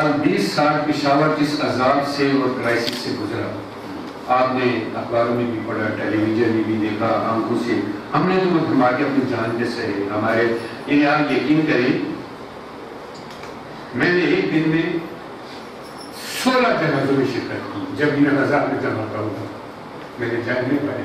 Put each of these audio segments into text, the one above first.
سال 20 سال پشاور جس عذاب سے اور کرائسس سے گزرا، آپ نے اخباروں میں بھی پڑھا، ٹیلی ویژن میں بھی دیکھا، آنکھوں سے ہم نے تو گھما کے اپنی جان کے سہے ہمارے، یعنی آپ یقین کریں میں نے ایک دن میں 16 جنازوں میں شرکت کی جب میرا ہزار میں جمع کا ہوا، میں نے جاننے پائے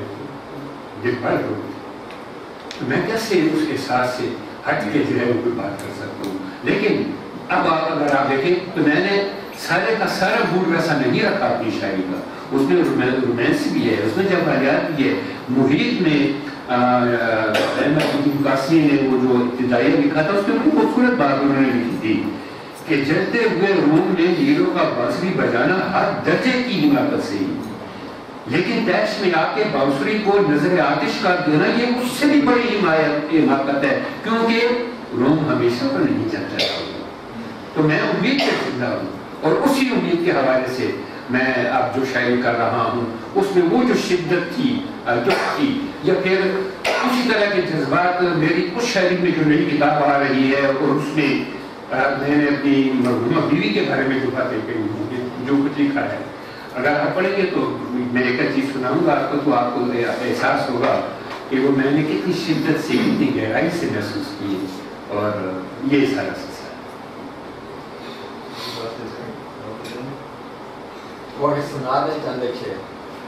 دل بھر ہو گئی، میں کیسے اس احساس سے ہٹ کے جو ہے وہ کوئی بات کر سکتا ہوں۔ لیکن اب اگر آپ دیکھیں تو میں نے سارے کا سارا موڈ ویسا نہیں رکھا اپنی شاعری کا، اس میں رومانس بھی ہے، اس میں جمالیات بھی ہے۔ محیط میں احمد الدین قاسمی نے وہ جو ابتدائیہ لکھا تھا اس میں بڑی خوبصورت بات انہوں نے لکھی تھی کہ جلتے ہوئے روم میں ہیرو کا بانسری بجانا ہر درجے کی حماقت سے ہی، لیکن دیش میں آ کے بانسری کو نظر آتش کا دینا یہ اس سے بھی بڑی حماقت ہے، کیونکہ روم ہمیشہ پر نہیں چلتا ہے۔ تو میں امید سے زندہ ہوں اور اسی امید کے حوالے سے میں اب جو شاعری کر رہا ہوں اس میں وہ جو شدت تھی تھی یا پھر اسی طرح کے جذبات میری اس شاعری میں جو نئی کتاب آ رہی ہے اور اس میں میں نے اپنی مرحومہ بیوی کے بارے میں جو باتیں کہی ہوں جو کچھ لکھا ہے، اگر آپ پڑھیں گے تو میں ایک چیز سناؤں گا آپ کو تو آپ کو احساس ہوگا کہ وہ میں نے کتنی شدت سے کتنی گہرائی سے محسوس کی، اور یہ سارا سلسلہ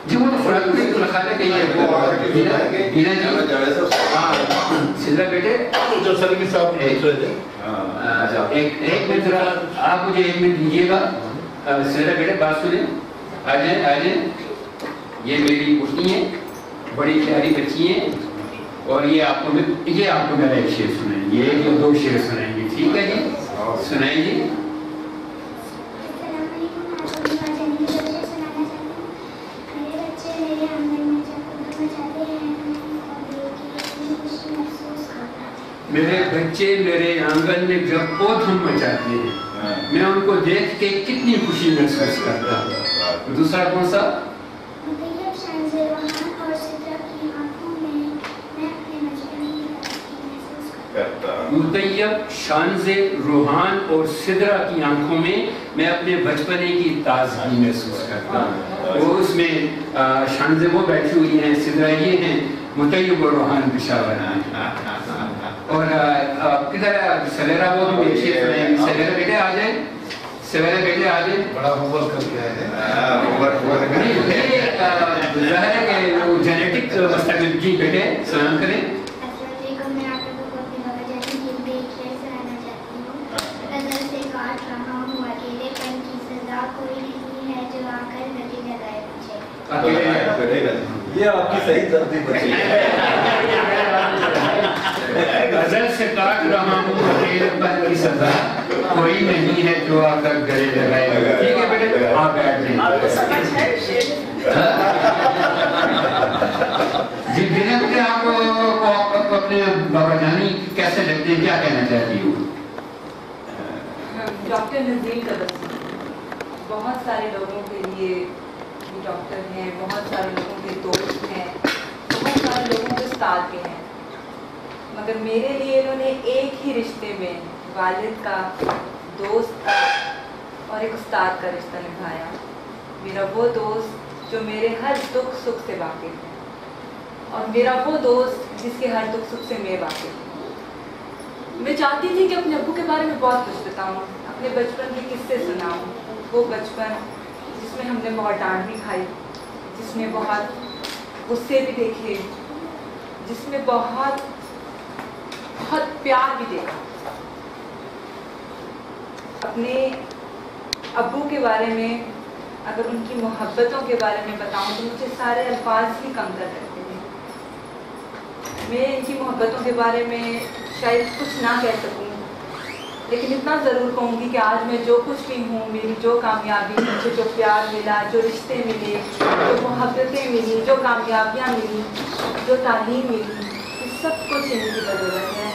جی وہ تو فرق نہیں تو لکھا ہے کہ یہ سدرا بیٹے ایک منٹ ذرا آپ مجھے ایک منٹ دیجیے گا، سدرا بیٹے بات سنیں، آ جائیں آ جائیں، یہ میری پوچھنی ہے، بڑی پیاری بچی ہیں، اور یہ آپ کو میرا ایک شعر سنائیں گے، ایک یا دو شعر سنائیں گے، ٹھیک ہے جی سنائیں جی۔ میرے بچے میرے آنگن میں جب پودھم مچاتے ہیں میں ان کو دیکھ کے کتنی خوشی محسوس کرتا ہوں۔ دوسرا کون سا؟ مطیب شانز روحان اور سدرا کی آنکھوں میں میں اپنے بچپنے کی تازگی محسوس کرتا ہوں۔ وہ اس میں شانز وہ بیٹھی ہوئی ہیں، سدرا یہ ہیں، مطیب اور روحان پشاور ہیں، اور کدھر سویرا وہ بھی بیٹھی ہے، سویرا بیٹے آ جائیں، سویرا بیٹے آ جائیں، بڑا ہومورک کر کے آئے ظاہر ہے کہ وہ جینیٹک مستقبل جی بیٹے سلام کریں۔ یہ آپ کی صحیح ترتیب بچی ہے۔ غزل سے کاٹ رہا ہوں اکیلے پن کی سزا، کوئی نہیں ہے جو آ کر گلے لگائے گا، ٹھیک ہے بیٹے آپ بیٹھ جائیں۔ جی بنا بیٹے آپ کو اپنے بابا جانی کیسے لگتے ہیں، کیا کہنا چاہتی ہوں؟ ڈاکٹر نظیم تبسم بہت سارے لوگوں کے لیے ڈاکٹر ہیں، بہت سارے لوگوں کے دوست ہیں، بہت سارے لوگوں کے استاد بھی ہیں، مگر میرے لیے انہوں نے ایک ہی رشتے میں والد کا، دوست کا اور ایک استاد کا رشتہ نبھایا۔ میرا وہ دوست جو میرے ہر دکھ سکھ سے واقف ہے، اور میرا وہ دوست جس کے ہر دکھ سکھ سے میں واقف ہوں۔ میں چاہتی تھی کہ اپنے ابو کے بارے میں بہت کچھ بتاؤں، اپنے بچپن کے قصے سناؤں، وہ بچپن جس میں ہم نے بہت ڈانٹ بھی کھائی، جس میں بہت غصے بھی دیکھے، جس میں بہت پیار بھی دیکھا۔ اپنے ابو کے بارے میں اگر ان کی محبتوں کے بارے میں بتاؤں تو مجھے سارے الفاظ ہی کم کر رہتے ہیں۔ میں ان کی محبتوں کے بارے میں شاید کچھ نہ کہہ سکوں، لیکن اتنا ضرور کہوں گی کہ آج میں جو کچھ بھی ہوں، میری جو کامیابی، مجھے جو پیار ملا، جو رشتے ملے، جو محبتیں ملی، جو کامیابیاں ملی، جو تعلیم ملی، یہ سب کچھ ان کی بدولت ہے،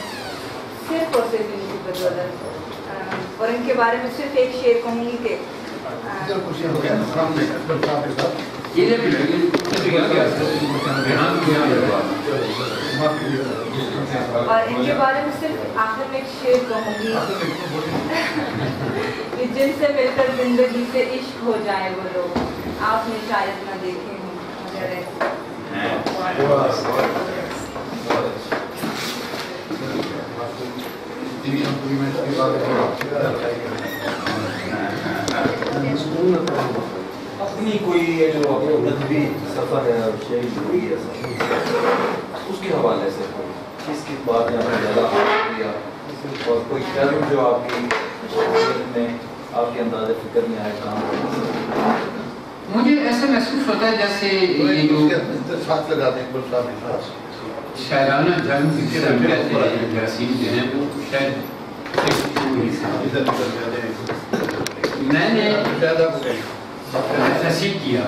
صرف اور صرف ان کی بدولت۔ اور ان کے بارے میں صرف ایک شعر کہوں گی کہ یہ اور ان کے بارے میں صرف آخر میں ایک شعر کہوں گی کہ جن سے مل کر زندگی سے عشق ہو جائے وہ لوگ آپ نے شاید نہ دیکھے ہوں مگر اپنی کوئی جو ادبی سفر ہے اور شعری ہوئی ہے اس کے حوالے سے کس کی بات نے آپ زیادہ کیا اور کوئی شعر جو آپ کی میں آپ کے انداز فکر میں آئے کام؟ مجھے ایسا محسوس ہوتا ہے جیسے یہ جو ساتھ لگاتے ہیں شاعرانہ جنگ جسے ہم کہتے ہیں جراثیم جو ہیں وہ شاید میں نے تحصیل کیا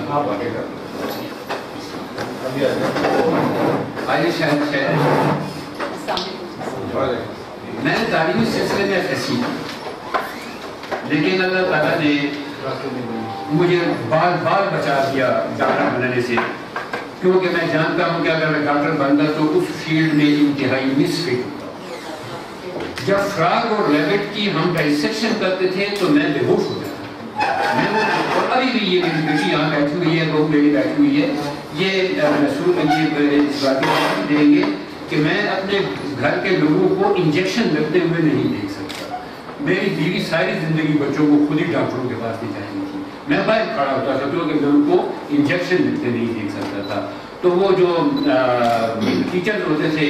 میں نے تعلیمی سلسلے میں تحصیل لیکن اللہ تعالیٰ نے مجھے بال بال بچا دیا ڈاکٹر بننے سے کیونکہ میں جانتا ہوں کہ اگر میں ڈاکٹر بنتا تو اس فیلڈ میں انتہائی مس فٹ ہوتا. جب فراغ اور ریبٹ کی ہم ڈائسیکشن کرتے تھے تو میں بے ہوش ہو جاتا. اور ابھی بھی یہ میری بیٹی یہاں بیٹھی ہوئی ہے بہو میری بیٹھی ہوئی ہے یہ اس بات دیں گے کہ میں اپنے گھر کے لوگوں کو انجیکشن لگتے ہوئے نہیں دیکھ سکتا. میری بیوی ساری زندگی بچوں کو خود ہی ڈاکٹروں کے پاس لے جائیں گی. میں باہر کھڑا ہوتا تھا کیونکہ میں ان کو انجیکشن لگتے نہیں دیکھ سکتا تھا. تو وہ جو ٹیچر ہوتے تھے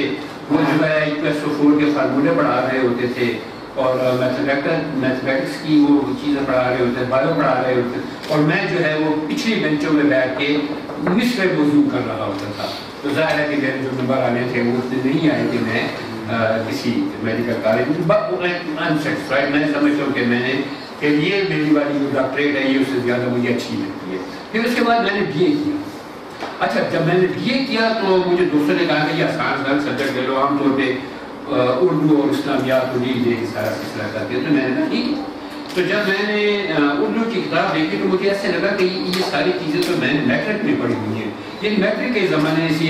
وہ جو ہے ایکویسٹو4 کے فارمولے پڑھا رہے ہوتے تھے اور میتھمیٹکس کی وہ چیزیں پڑھا رہے ہوتے بایو پڑھا رہے ہوتے اور میں جو ہے وہ پچھلی بینچوں میں بیٹھ کے نصف موضوع کر رہا ہوتا تھا. تو ظاہر ہے کہ میرے جو نمبر آنے تھے وہ اتنے نہیں آئے کہ میں کسی میڈیکل کالج میں سمجھتا ہوں کہ میں نے کہ یہ میری والی جو ڈاکٹریٹ ہے یہ اس سے زیادہ مجھے اچھی لگتی ہے. پھر اس کے بعد میں نے بی اے کیا. اچھا جب میں نے بی اے کیا تو مجھے دوستوں نے کہا کہ یہ آسان سبجیکٹ لے لو عام طور پہ اردو اور اسلامیات کو لیجیے سارا سلسلہ کرتے ہیں. تو میں نے کہا ٹھیک. تو جب میں نے اردو کی کتاب دیکھی تو مجھے ایسے لگا کہ یہ ساری چیزیں تو میں نے میٹرک میں پڑھی ہوئی ہیں. یہ میٹرک کے زمانے سے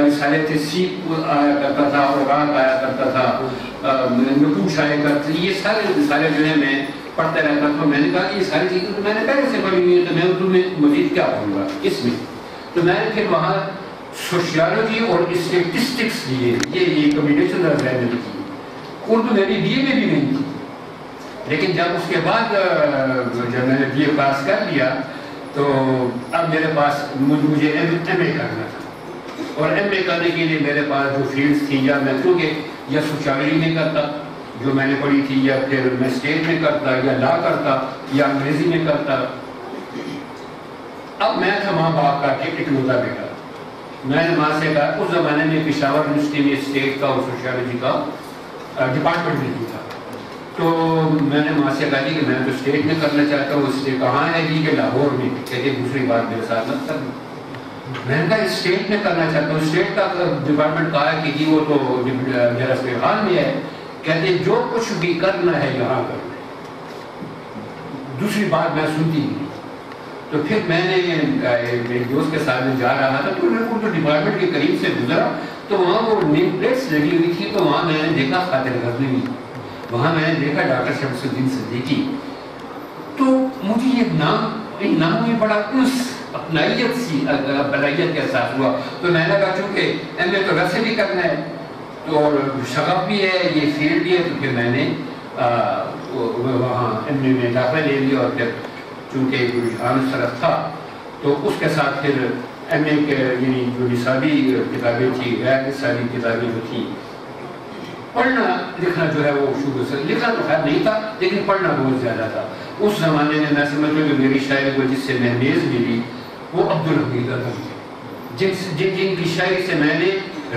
رسالے تھے سیپ آیا کرتا تھا اور رات آیا کرتا تھا نقوش آیا کرتا تھا. یہ سارے رسالے جو ہیں میں پڑھتا رہتا تھا. میں نے کہا کہ یہ ساری چیزیں تو میں نے پہلے سے پڑھی ہوئی ہیں تو میں اردو میں مزید کیا پڑھوں گا اس میں. تو میں نے پھر وہاں سوشیالوجی اور اسٹیٹسٹکس لیے یہ کمبینیشن کی. اردو میری بی اے میں بھی نہیں تھی لیکن جب اس کے بعد جب میں نے بی اے پاس کر لیا تو اب میرے پاس مجھے ایم اے کرنا تھا. اور ایم اے کرنے کے لیے میرے پاس جو فیلڈس تھیں یا میں کیونکہ یا سوشیالوجی میں کرتا جو میں نے پڑھی تھی یا پھر میں اسٹیٹ میں کرتا یا لا کرتا یا انگریزی میں کرتا. اب میں تھا ماں باپ کا کہ اکلوتا بیٹا. میں نے ماں سے کہا اس زمانے میں پشاور یونیورسٹی میں اسٹیٹ کا اور سوشیالوجی کا ڈپارٹمنٹ نہیں تھا. تو میں نے ماں سے کہا کہ میں تو اسٹیٹ میں کرنا چاہتا ہوں. اس لیے کہاں ہے جی کہ لاہور میں. کہتے دوسری بات میرے ساتھ مت کرنا. میں نے کہا اسٹیٹ میں کرنا چاہتا ہوں. اسٹیٹ کا ڈپارٹمنٹ کہا کہ جی وہ تو میرا استحال میں ہے. کہتے جو کچھ بھی کرنا ہے یہاں کرنا ہے. دوسری بات میں سنتی نہیں. تو پھر میں نے ایک دوست کے ساتھ میں جا رہا تھا تو اردو ڈپارٹمنٹ کے قریب سے گزرا تو وہاں وہ نیم پلیٹس لگی ہوئی تھی. تو وہاں میں نے دیکھا خاطر غزنوی. وہاں میں نے دیکھا ڈاکٹر شمس الدین صدیقی. تو مجھے یہ نام ان ناموں میں بڑا اپنائیت سی بلائیت کا احساس ہوا. تو میں نے کہا چونکہ ایم اے تو ویسے بھی کرنا ہے تو شغف بھی ہے یہ فیلڈ بھی ہے. تو پھر میں نے وہاں ایم اے میں داخلہ لے لیا اور پھر چونکہ رجحان اس طرف تھا تو اس کے ساتھ پھر ایم اے کے یعنی جو نصابی کتابیں تھیں غیر نصابی کتابیں جو تھیں پڑھنا لکھنا جو ہے وہ شروع سے لکھنا تو خیر نہیں تھا لیکن پڑھنا بہت زیادہ تھا. اس زمانے میں سمجھتا ہوں کہ میری شاعری کو جس سے مہمیز ملی وہ عبدالحمید ادم جن کی شاعری سے میں نے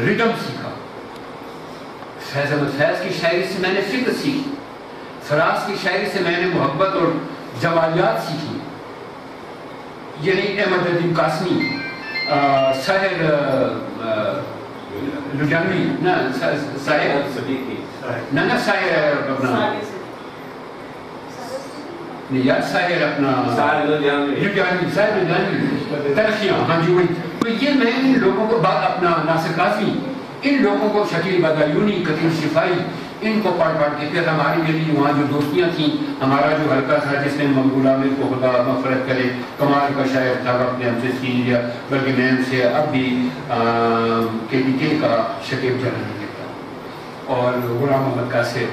ریڈم سیکھا. فیض احمد فیض کی شاعری سے میں نے فکر سیکھی. فراز کی شاعری سے میں نے محبت اور جوالیات سیکھی. یعنی احمد الدین قاسمی ساحر لجانوی نہ ساحر صدیقی نہ ساحر اپنا یاد ساحر اپنا لجانوی ترخیاں ہاں جی وہی. تو یہ میں ان لوگوں کو اپنا ناصر قاسمی ان لوگوں کو شکیل بدایونی، قتیل شفائی، ان کو پڑھ کے پھر ہماری میری وہاں جو دوستیاں تھیں، ہمارا جو حلقہ تھا جس میں مقبول عامر کو خدا مغفرت کرے، کمال کا شاعر تھا وقت ہم سے سیریا بلکہ میم سے اب بھی KPK کا شکیب جلال تھا، اور غلام محمد قاسم،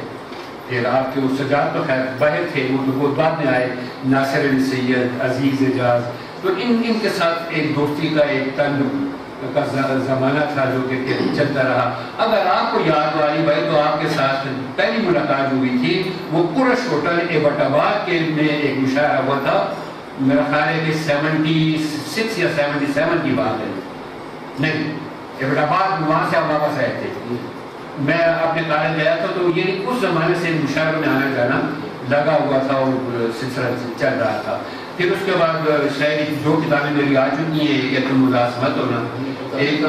پھر آپ کے اس سجاد تو خیر باہر تھے، وہ تو بعد میں آئے، ناصر علی سید، عزیز اعجاز، تو ان کے ساتھ ایک دوستی کا ایک تعلق کا زمانہ تھا جو کہ چلتا رہا۔ اگر آپ کو یاد ہو علی بھائی تو آپ کے ساتھ پہلی ملاقات ہوئی تھی وہ قرش ہوٹل ایبٹ آباد کے میں ایک مشاعرہ ہوا تھا، میرا خیال ہے کہ 76 یا 77 کی بات ہے، نہیں ایبٹ آباد، وہاں سے آپ واپس آئے تھے، میں اپنے کالج گیا تھا، تو یہ اس زمانے سے مشاعروں میں آنا جانا لگا ہوا تھا اور سلسلہ چل رہا تھا۔ پھر اس کے بعد شاید جو کتابیں میری آ چکی ہیں کہ تم اداس مت ہونا، ایک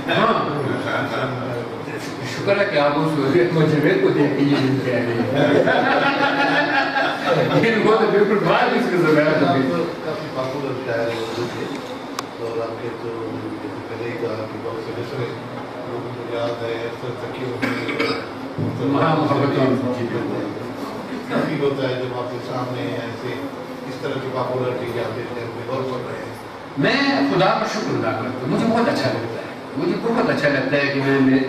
ہاں شکر ہے کہ آپ اس مجرے کو دیکھ کے یہ دن کہہ رہے ہیں، لیکن وہ تو بالکل بعد اس کے ضرورت ہوگی۔ کافی پاپولر شاعر تھے اور آپ کے تو پہلے ہی کہا کہ بہت سے دوسرے لوگوں کو یاد ہے ہاں محبت کافی ہوتا ہے جب آپ کے سامنے ایسے اس طرح کی پاپولرٹی کے آپ دیکھتے ہیں غور کر رہے ہیں۔ میں خدا کا شکر ادا کرتا ہوں، مجھے بہت اچھا لگتا ہے، مجھے بہت اچھا لگتا ہے کہ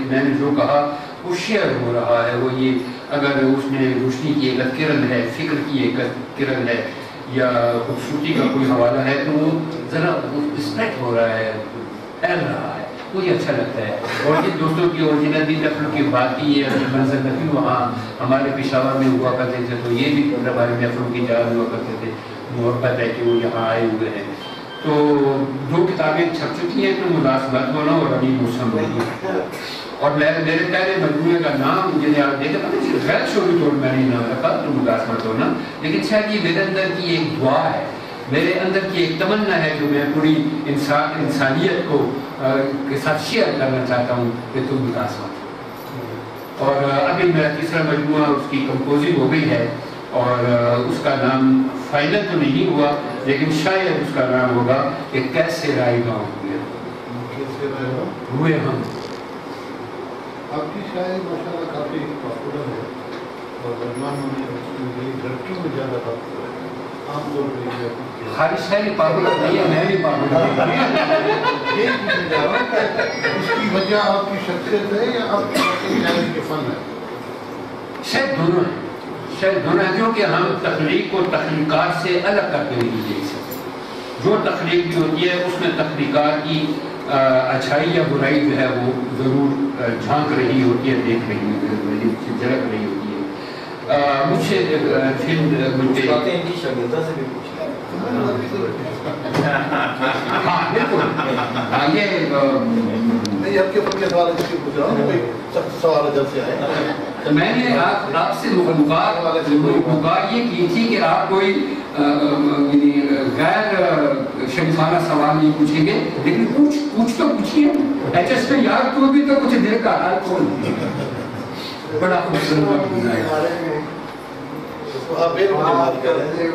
میں نے جو کہا وہ شیئر ہو رہا ہے، وہ یہ اگر اس میں روشنی کی ایک کرن ہے، فکر کی ایک کرن ہے یا خوبصورتی کا کوئی حوالہ ہے تو وہ ذرا اسپریڈ ہو رہا ہے، پھیل رہا ہے، مجھے اچھا لگتا ہے۔ اور جن دوستوں کی اوریجنل دن نقل کی بات کی ہے، منظر نقی وہاں ہمارے پشاور میں ہوا کرتے تھے، تو یہ بھی ہمارے محفلوں کی جان ہوا کرتے تھے، محبت ہے کہ وہ یہاں آئے ہوئے ہیں۔ تو 2 کتابیں چھپ چکی ہیں، تو ملازمت ہونا اور ابھی موسم نہیں، اور میرے پہلے مجموعے کا نام جنہیں آپ دیکھیں غیر شعوری طور میں نے نام رکھا تو ملازمت ہونا، لیکن شاید یہ میرے اندر کی ایک دعا ہے، میرے اندر کی ایک تمنا ہے جو میں پوری انسانیت کو کے ساتھ شیئر کرنا چاہتا ہوں کہ تم ملازمت۔ اور ابھی میرا تیسرا مجموعہ اس کی کمپوزنگ ہو گئی ہے اور اس کا نام فائنل تو نہیں ہوا لیکن شاید اس کا نام ہوگا کہ کیسے رائے گاؤں ہوئے ہم۔ آپ کی شاعری ماشاءاللہ کافی پاپولر ہے اور مسلمانوں میں لڑکیوں میں زیادہ پاپولر ہے، عام طور پہ ہماری شاعری پاپولر نہیں ہے، میں بھی پاپولر یہ پوچھنے جا رہا ہوں کہ اس کی وجہ آپ کی شخصیت ہے یا آپ کی شاعری کے فن ہے؟ شاید دونوں ہیں، شاید دونوں ہیں، کیونکہ ہم تخلیق کو تخلیقات سے الگ کر کے نہیں دیکھ سکتے۔ جو تخلیق بھی ہوتی ہے اس میں تخلیقات کی اچھائی یا برائی جو ہے وہ ضرور جھانک رہی ہوتی ہے، دیکھ رہی ہوتی ہے، جھلک رہی ہوتی ہے۔ مجھ سے فلم کی شاگردہ سے بھی پوچھنا ہاں بالکل، یہ نہیں آپ کے فن کے حوالے سے پوچھ رہا ہوں، کوئی سخت سوال جب سے آئے۔ میں نے آپ سے مقابلہ یہ کی تھی کہ آپ کوئی غیر شریفانہ سوال نہیں پوچھیں گے، لیکن پوچھ تو پوچھیے، ایچ ایس میں یار تو بھی تو کچھ دیر کا حال کھول بڑا خوبصورت آپ ایک بات کر رہے ہیں،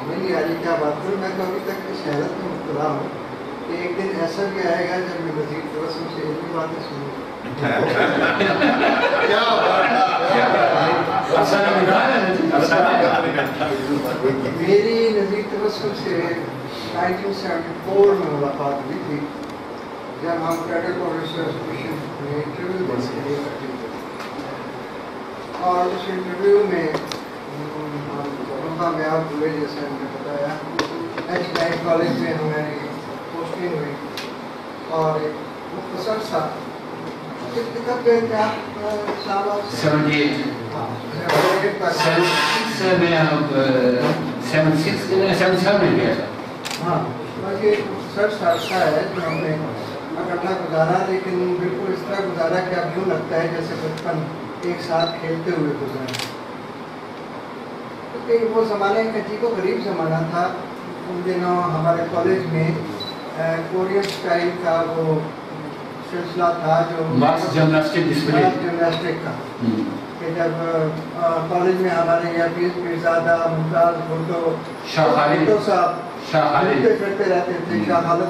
نہیں آج کیا بات کروں، میں تو ابھی تک اس حیرت میں مبتلا ہوں کہ ایک دن ایسا بھی آئے گا جب میں مزید توسم سے ایک بھی باتیں سنوں۔ میری نزیر تبسم سے 1974 میں ملاقات ہوئی تھی جب ہم کیڈر کو ریسرچ مشن میں انٹرویو دینے کے لیے کرتے تھے، اور اس انٹرویو میں کامیاب ہوئے جیسے ہم نے بتایا۔ ایچ نائٹ کالج میں ہماری پوسٹنگ ہوئی اور ایک مختصر سا کب گئے تھے آپ سال ہاں بس یہ مختصر سا عرصہ ہے جو ہم نے اکٹھا گزارا، لیکن بالکل اس طرح گزارا کہ اب یوں لگتا ہے جیسے بچپن ایک ساتھ کھیلتے ہوئے گزارا، کیونکہ وہ زمانہ ایک عجیب و غریب زمانہ تھا۔ ان دنوں ہمارے کالج میں کورین اسٹائل کا وہ سلسلہ تھا جو جمناسٹک کا، کہ جب کالج میں ہمارے حفیظ پیرزادہ، ممتاز بھٹو صاحب پھرتے رہتے تھے، شاہ خالد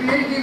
PhD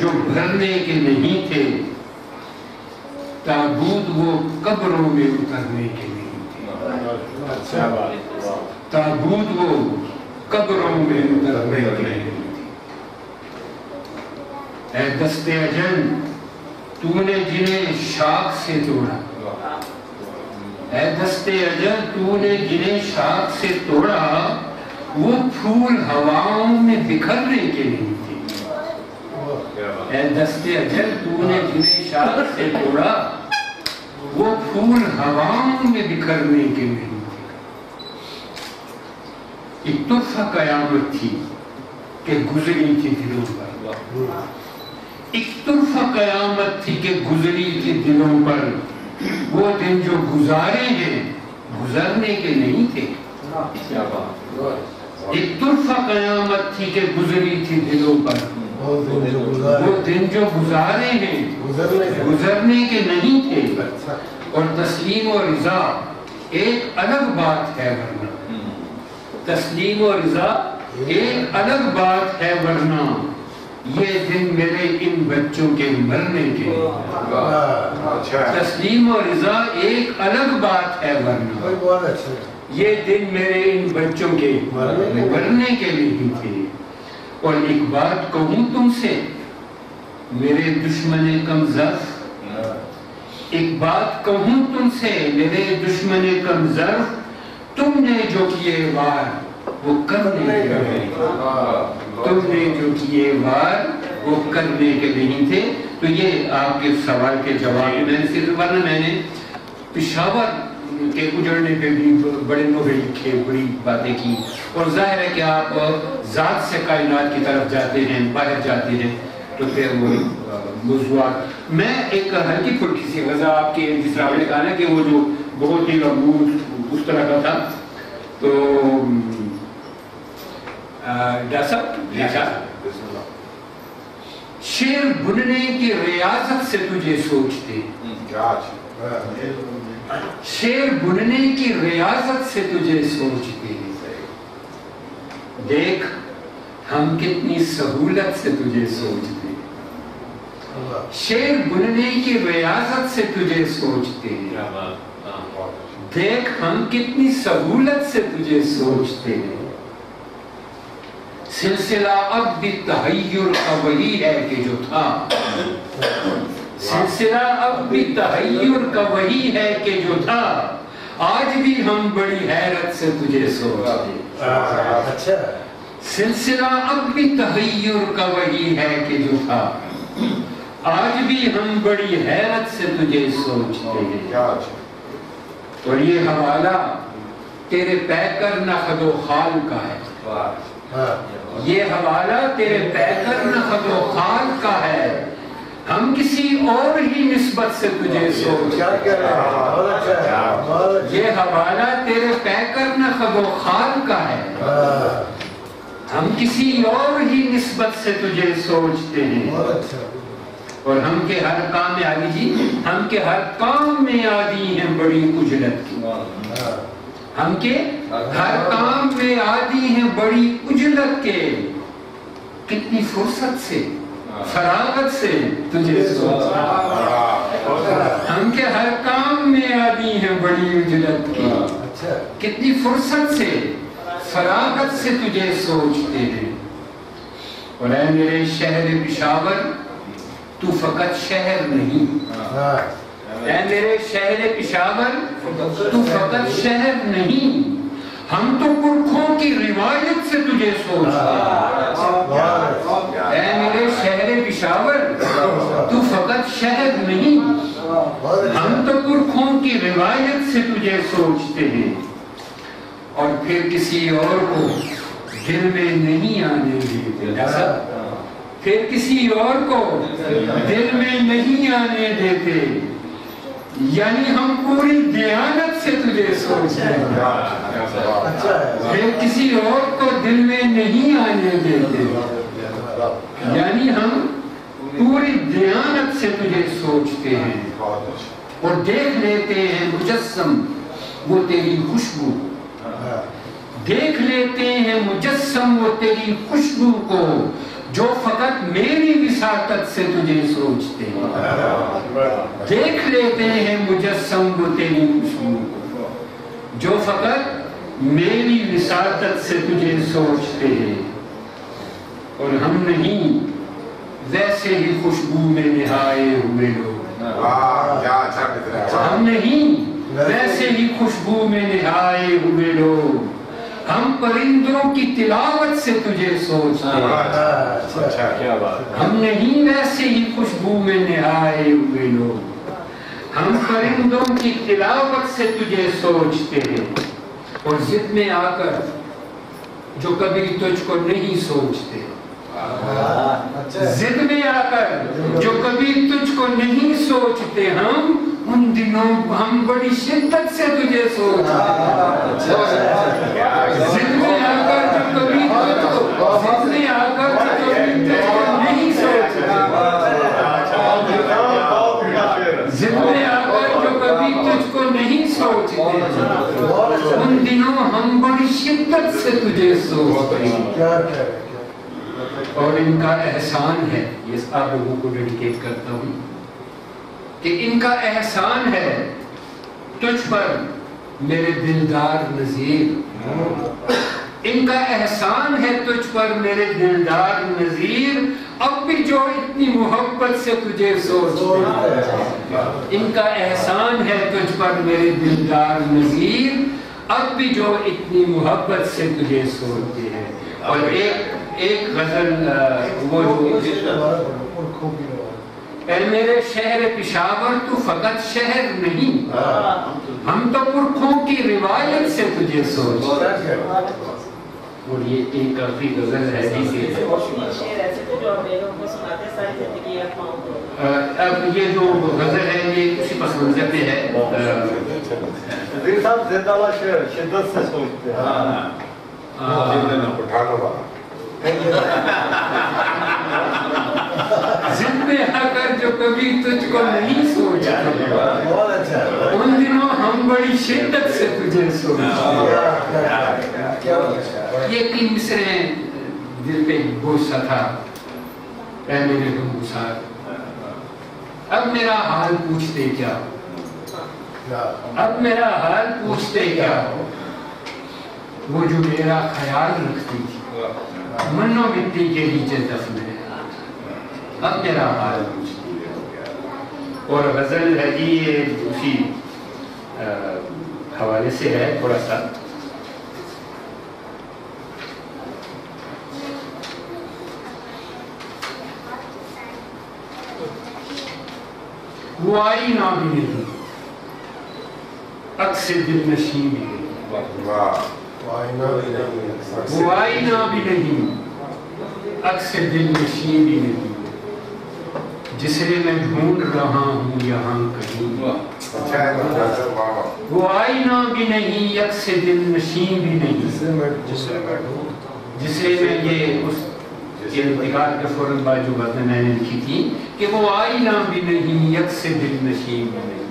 جو بھرنے کے نہیں تھے، تابوت وہ قبروں میں اترنے کے نہیں تھے، تابوت وہ قبروں میں اترنے کے نہیں تھے۔ اے دست اجل تو نے جنہیں شاخ سے توڑا، اے دست اجل تو نے جنہیں شاخ سے توڑا، وہ پھول ہواؤں میں بکھرنے کے نہیں تھے۔ اے دست اجل تو نے جنہیں شاخ سے توڑا، وہ پھول ہواؤں میں بکھرنے کے نہیں تھے۔ ایک طرفہ قیامت تھی کہ گزری تھی دلوں پر، ایک طرفہ قیامت تھی کہ گزری تھی دلوں پر، وہ دن جو گزارے ہیں گزرنے کے نہیں تھے۔ ایک طرفہ قیامت تھی کہ گزری تھی دلوں پر، وہ دن جو گزارے ہیں گزرنے کے نہیں تھے۔ اور تسلیم و رضا ایک الگ بات ہے ورنہ، تسلیم و رضا ایک الگ بات ہے ورنہ، یہ دن میرے ان بچوں کے مرنے کے، تسلیم و رضا ایک الگ بات ہے ورنہ، یہ دن میرے ان بچوں کے مرنے کے نہیں تھے۔ اور ایک بات کہوں تم سے میرے دشمن کم ظرف، ایک بات کہوں تم سے میرے دشمن کم ظرف، تم نے جو کیے وار وہ کرنے کے نہیں، تم نے جو کیے وار وہ کرنے کے نہیں تھے۔ تو یہ آپ کے سوال کے جواب میں نے صرف، ورنہ میں نے پشاور کے اجڑنے پہ بھی بڑے نوبے لکھے، بڑی باتیں کی، اور ظاہر ہے کہ آپ ذات سے کائنات کی طرف جاتے ہیں، باہر جاتے ہیں، تو پھر وہ موضوعات، میں ایک ہلکی پھلکی سی غزہ آپ کے جس طرح نے کہا نا کہ وہ جو بہت ہی اس طرح کا تھا، تو شیر بننے کی ریاضت سے تجھے سوچتے، شیر بننے کی ریاضت سے تجھے سوچتے، دیکھ ہم کتنی سہولت سے تجھے سوچتے، شیر بننے کی ریاضت سے تجھے سوچتے، دیکھ ہم کتنی سہولت سے تجھے سوچتے ہیں۔ سلسلہ اب بھی تحیر کا وہی ہے کہ جو تھا، سلسلہ اب بھی تحیر کا وہی ہے کہ جو تھا، آج بھی ہم بڑی حیرت سے تجھے سوچتے، سلسلہ اب بھی تحیر کا وہی ہے کہ جو تھا، آج بھی ہم بڑی حیرت سے تجھے سوچتے ہیں۔ اور یہ حوالہ تیرے پیکر نخد و خال کا ہے، یہ حوالہ تیرے پیکر نخد و خال کا ہے، ہم کسی اور ہی نسبت سے تجھے سوچتے ہیں۔ یہ حوالہ تیرے پیکر نخد و خال کا ہے، ہم کسی اور ہی نسبت سے تجھے سوچتے ہیں۔ اور ہم کے ہر کام میں عادی جی، ہم کے ہر کام میں عادی ہیں بڑی اجلت کی، ہم کے ہر کام میں عادی ہیں بڑی اجلت کے، کتنی فرصت سے فراغت سے تجھے سوچتے ہیں، ہم کے ہر کام میں عادی ہیں بڑی اجلت کی، کتنی فرصت سے فراغت سے تجھے سوچتے ہیں۔ اور اے میرے شہر پشاور تو فقط شہر نہیں، اے میرے شہر پشاور تو فقط شہر نہیں، ہم تو پرکھوں کی روایت سے تجھے سوچتے ہیں۔ اے میرے شہر پشاور تو فقط شہر نہیں، ہم تو پرکھوں کی روایت سے تجھے سوچتے ہیں۔ اور پھر کسی اور کو دل میں نہیں آنے دیتے، پھر کسی اور کو دل میں نہیں آنے دیتے، یعنی ہم پوری دیانت سے تجھے سوچتے ہیں، پھر کسی اور کو دل میں نہیں آنے دیتے، یعنی ہم پوری دیانت سے تجھے سوچتے ہیں۔ اور دیکھ لیتے ہیں مجسم وہ تیری خوشبو، دیکھ لیتے ہیں مجسم وہ تیری خوشبو کو، جو فقط میری وساطت سے تجھے سوچتے ہیں، دیکھ لیتے ہیں مجسم وہ تیری خوشبو کو، جو فقط میری وساطت سے تجھے سوچتے ہیں، اور ہم نہیں ویسے ہی خوشبو میں نہائے ہوئے لوگ، ہم نہیں ویسے ہی خوشبو میں نہائے ہوئے لوگ، ہم پرندوں کی تلاوت سے تجھے سوچتے ہیں، ہم نہیں ویسے ہی خوشبو میں نہائے ہوئے لوگ، ہم پرندوں کی تلاوت سے تجھے سوچتے ہیں، اور ضد میں آ کر جو کبھی تجھ کو نہیں سوچتے، ضد میں آ کر جو کبھی تجھ کو نہیں سوچتے، ہم ان دنوں ہم بڑی شدت سے تجھے سوچتے ہیں، ضد میں آ کر جو کبھی تجھ کو، ضد میں آ کر جو کبھی تجھ کو نہیں سوچتے، ضد میں آ کر جو کبھی تجھ کو نہیں سوچتے، ان دنوں ہم بڑی شدت سے تجھے سوچتے ہیں، اور ان کا احسان ہے، یہ آپ لوگوں کو ڈیڈیکیٹ کرتا ہوں کہ ان کا احسان ہے تجھ پر میرے دلدار نذیر، ان کا احسان ہے تجھ پر میرے دلدار نذیر، اب بھی جو اتنی محبت سے تجھے سوچتے ہیں، ان کا احسان ہے تجھ پر میرے دلدار نذیر، اب بھی جو اتنی محبت سے تجھے سوچتے ہیں۔ اور ایک غزل وہ اے میرے شہر پشاور تو فقط شہر نہیں، ہم تو پرکھوں کی روایت سے تجھے سوچتے ہیں، اور یہ ایک کافی غزل ہے اب یہ جو غزل ہے یہ اسی پس منظر پہ ہے، دیر صاحب زندہ اللہ شہر شدت سے سوچتے ہیں، ضد میں آ کر جو کبھی تجھ کو نہیں سوچا، ان دنوں ہم بڑی شدت سے تجھے سوچا۔ یہ 3 مصرعیں دل پہ بوجھ سا تھا، اے میرے غمگسار، اب میرا حال پوچھتے کیا، اب میرا حال پوچھتے کیا، وہ جو میرا خیال رکھتی تھی منو مٹی کے نیچے دفن ہے، اب میرا حال پوچھتی ہے۔ اور غزل ہے جی یہ اسی حوالے سے ہے تھوڑا سا، وہ آئی نہ بھی نہیں عکس دل نشین بھی نہیں، وہ آئینہ بھی نہیں عکس دل نشین بھی نہیں، جسے میں ڈھونڈ رہا ہوں یہاں کہیں، وہ آئینہ بھی نہیں عکس دل نشین بھی نہیں، جسے میں یہ اس انتقال کے فوراً بعد جو باتیں میں نے لکھی تھی کہ وہ آئینہ بھی نہیں عکس دل نشین بھی نہیں،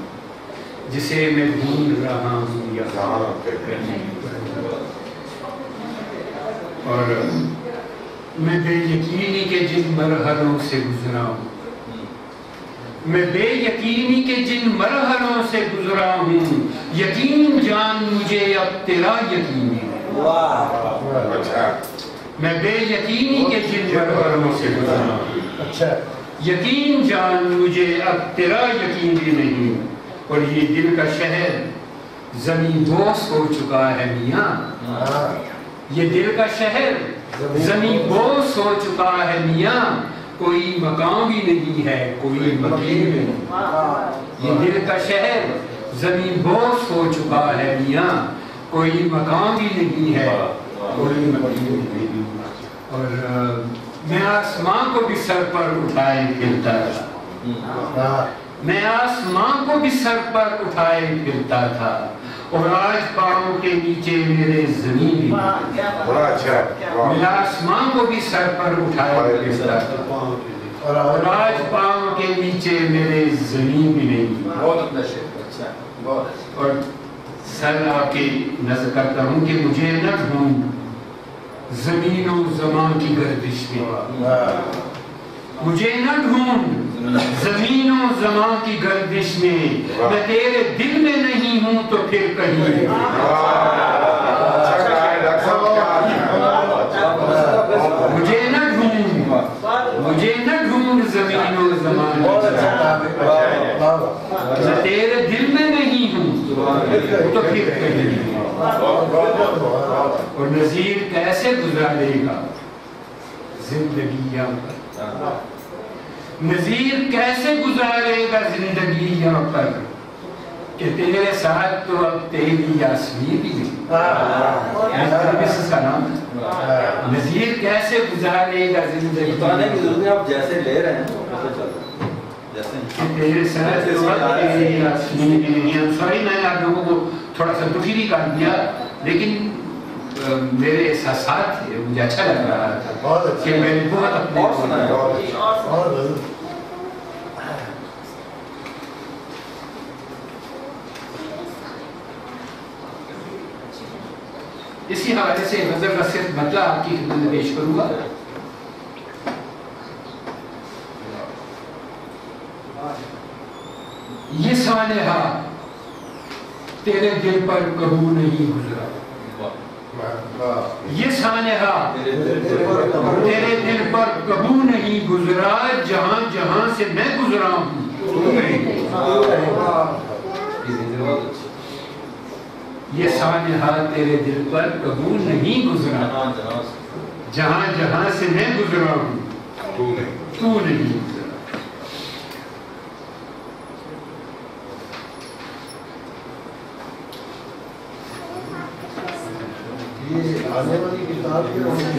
جسے میں ڈھونڈ رہا ہوں یہاں کہیں، اور میں بے یقینی کے جن مرحلوں سے گزرا ہوں، میں بے یقینی کے جن مرحلوں سے گزرا ہوں، یقین جان مجھے اب تیرا یقین ہے، میں بے یقینی کے جن مرحلوں سے گزرا ہوں، یقین جان مجھے اب تیرا یقین بھی نہیں، اور یہ دل کا شہر زمین بوس ہو چکا ہے میاں، یہ دل کا شہر زمین بوس ہو چکا ہے میاں، کوئی مقام بھی نہیں ہے کوئی مقیم نہیں، یہ دل کا شہر زمین بوس ہو چکا ہے میاں، کوئی مقام بھی نہیں ہے کوئی مقیم نہیں، اور میں آسمان کو بھی سر پر اٹھائے پھرتا تھا، میں آسمان کو بھی سر پر اٹھائے پھرتا تھا، اور آج پاؤں کے نیچے میرے زمین بھی، میں آسمان کو بھی سر پر اٹھائے پھرتا تھا، اور آج پاؤں کے نیچے میرے زمین بھی نہیں، اور سر آپ کی نظر کرتا ہوں کہ مجھے نہ ڈھونڈ زمین و زمان کی گردش میں، مجھے نہ ڈھونڈ زمین و زمان کی گردش میں، میں تیرے دل میں نہیں ہوں تو پھر کہیں مجھے نہ ڈھونڈ زمین و زمان، میں تیرے دل میں نہیں ہوں تو پھر کہیں۔ اور نذیر کیسے گزارے گا زندگی یہاں پر، نذیر کیسے گزارے گا زندگی یہاں پر کہ تیرے ساتھ تو اب تیری یاسمین بھی نہیں، اس کا نام نذیر کیسے گزارے گا زندگی آپ جیسے لے رہے ہیں کہ تیرے ساتھ تو اب تیری یاسمین بھی نہیں۔ سوری میں نے آپ لوگوں کو تھوڑا سا دکھی بھی کر دیا، لیکن میرے احساسات تھے، مجھے اچھا لگ رہا تھا کہ میں نے بہت اپنے اسی حوالے سے نظر کا صرف مطلب آپ کی خدمت میں پیش کروں گا۔ یہ سانحہ تیرے دل پر کبھی نہیں گزرا، یہ سانحہ تیرے دل پر کبھی نہیں گزرا، جہاں جہاں سے میں گزرا ہوں یہ سانحہ تیرے دل پر کبھی نہیں گزرا، جہاں جہاں سے میں گزرا ہوں تو نہیں گزرا۔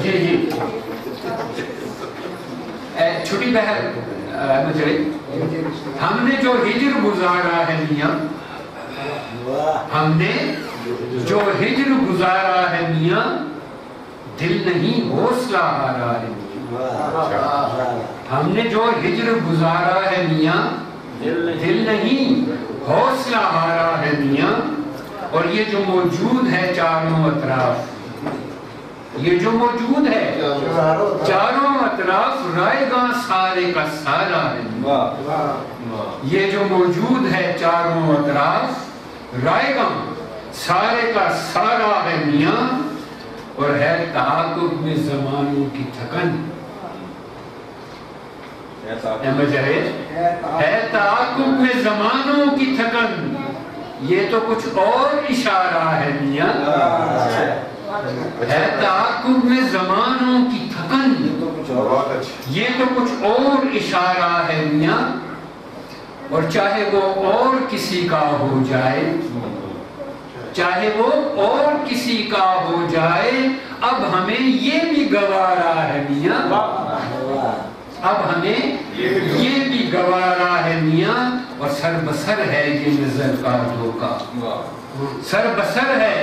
جی چھوٹی بہن ہم نے جو ہجر گزارا ہے میاں، ہم نے جو ہجر گزارا ہے میاں، دل نہیں حوصلہ ہارا ہے میاں، ہم نے جو ہجر گزارا ہے میاں، دل نہیں حوصلہ ہارا ہے میاں، اور یہ جو موجود ہے چاروں اطراف، یہ جو موجود ہے چاروں اطراف رائے گاں سارے کا سارا ہے، یہ جو موجود ہے چاروں اطراف رائے گاں سارے کا سارا ہے میاں، اور ہے تعاقب میں زمانوں کی تھکن، ہے تعاقب میں زمانوں کی تھکن، یہ تو کچھ اور اشارہ ہے میاں، ہے تعاقب میں زمانوں کی تھکن، یہ تو کچھ اور اشارہ ہے میاں، اور چاہے وہ اور کسی کا ہو جائے، چاہے وہ اور کسی کا ہو جائے، اب ہمیں یہ بھی گوارا ہے میاں، اب ہمیں یہ بھی گوارا ہے میاں، اور سر بسر ہے یہ نظر کا دھوکہ، سر بسر ہے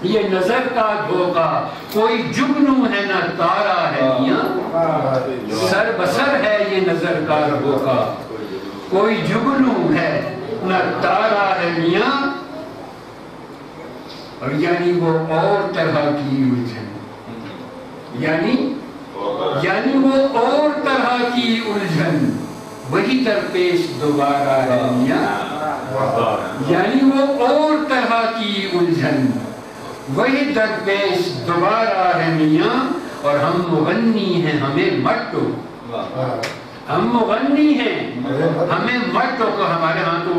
یہ نظر کا دھوکہ، کوئی جگنو ہے نہ تارا ہے میاں، سر بسر ہے یہ نظر کا دھوکہ، کوئی جگنو ہے نہ تارا ہے میاں، اور یعنی وہ اور طرح کی الجھن، یعنی وہ اور طرح کی الجھن، وہی درپیش دوبارہ ہے میاں، یعنی وہ اور طرح کی الجھن، وہی درپیش دوبارہ ہے میاں، اور ہم مغنی ہیں ہمیں مٹو، ہم مغنی ہیں ہمیں مٹو، کو ہمارے ہاں تو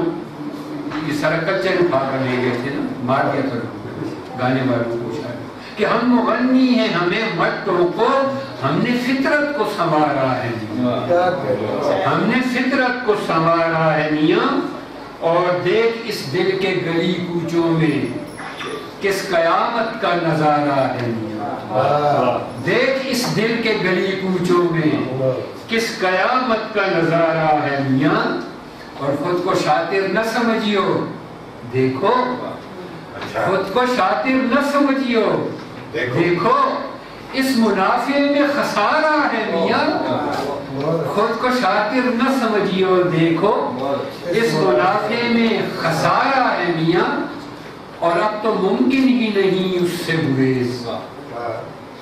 یہ سرکچر اٹھا کر لے گئے تھے نا، مار دیا تھا گانے والوں کو شاید، کہ ہم مغنی ہیں ہمیں مٹو کو، ہم نے فطرت کو سنوارا ہے میاں، ہم نے فطرت کو سنوارا ہے میاں، اور دیکھ اس دل کے گلی کوچوں میں کس قیامت کا نظارہ ہے میاں، دیکھ اس دل کے گلی کوچوں میں کس قیامت کا نظارہ ہے میاں، اور خود کو شاطر نہ سمجھیو، دیکھو خود کو شاطر نہ سمجھیو، دیکھو اس منافع میں خسارہ ہے میاں، خود کو شاطر نہ سمجھیو، دیکھو اس منافع میں خسارہ ہے میاں، اور اب تو ممکن ہی نہیں اس سے گریز،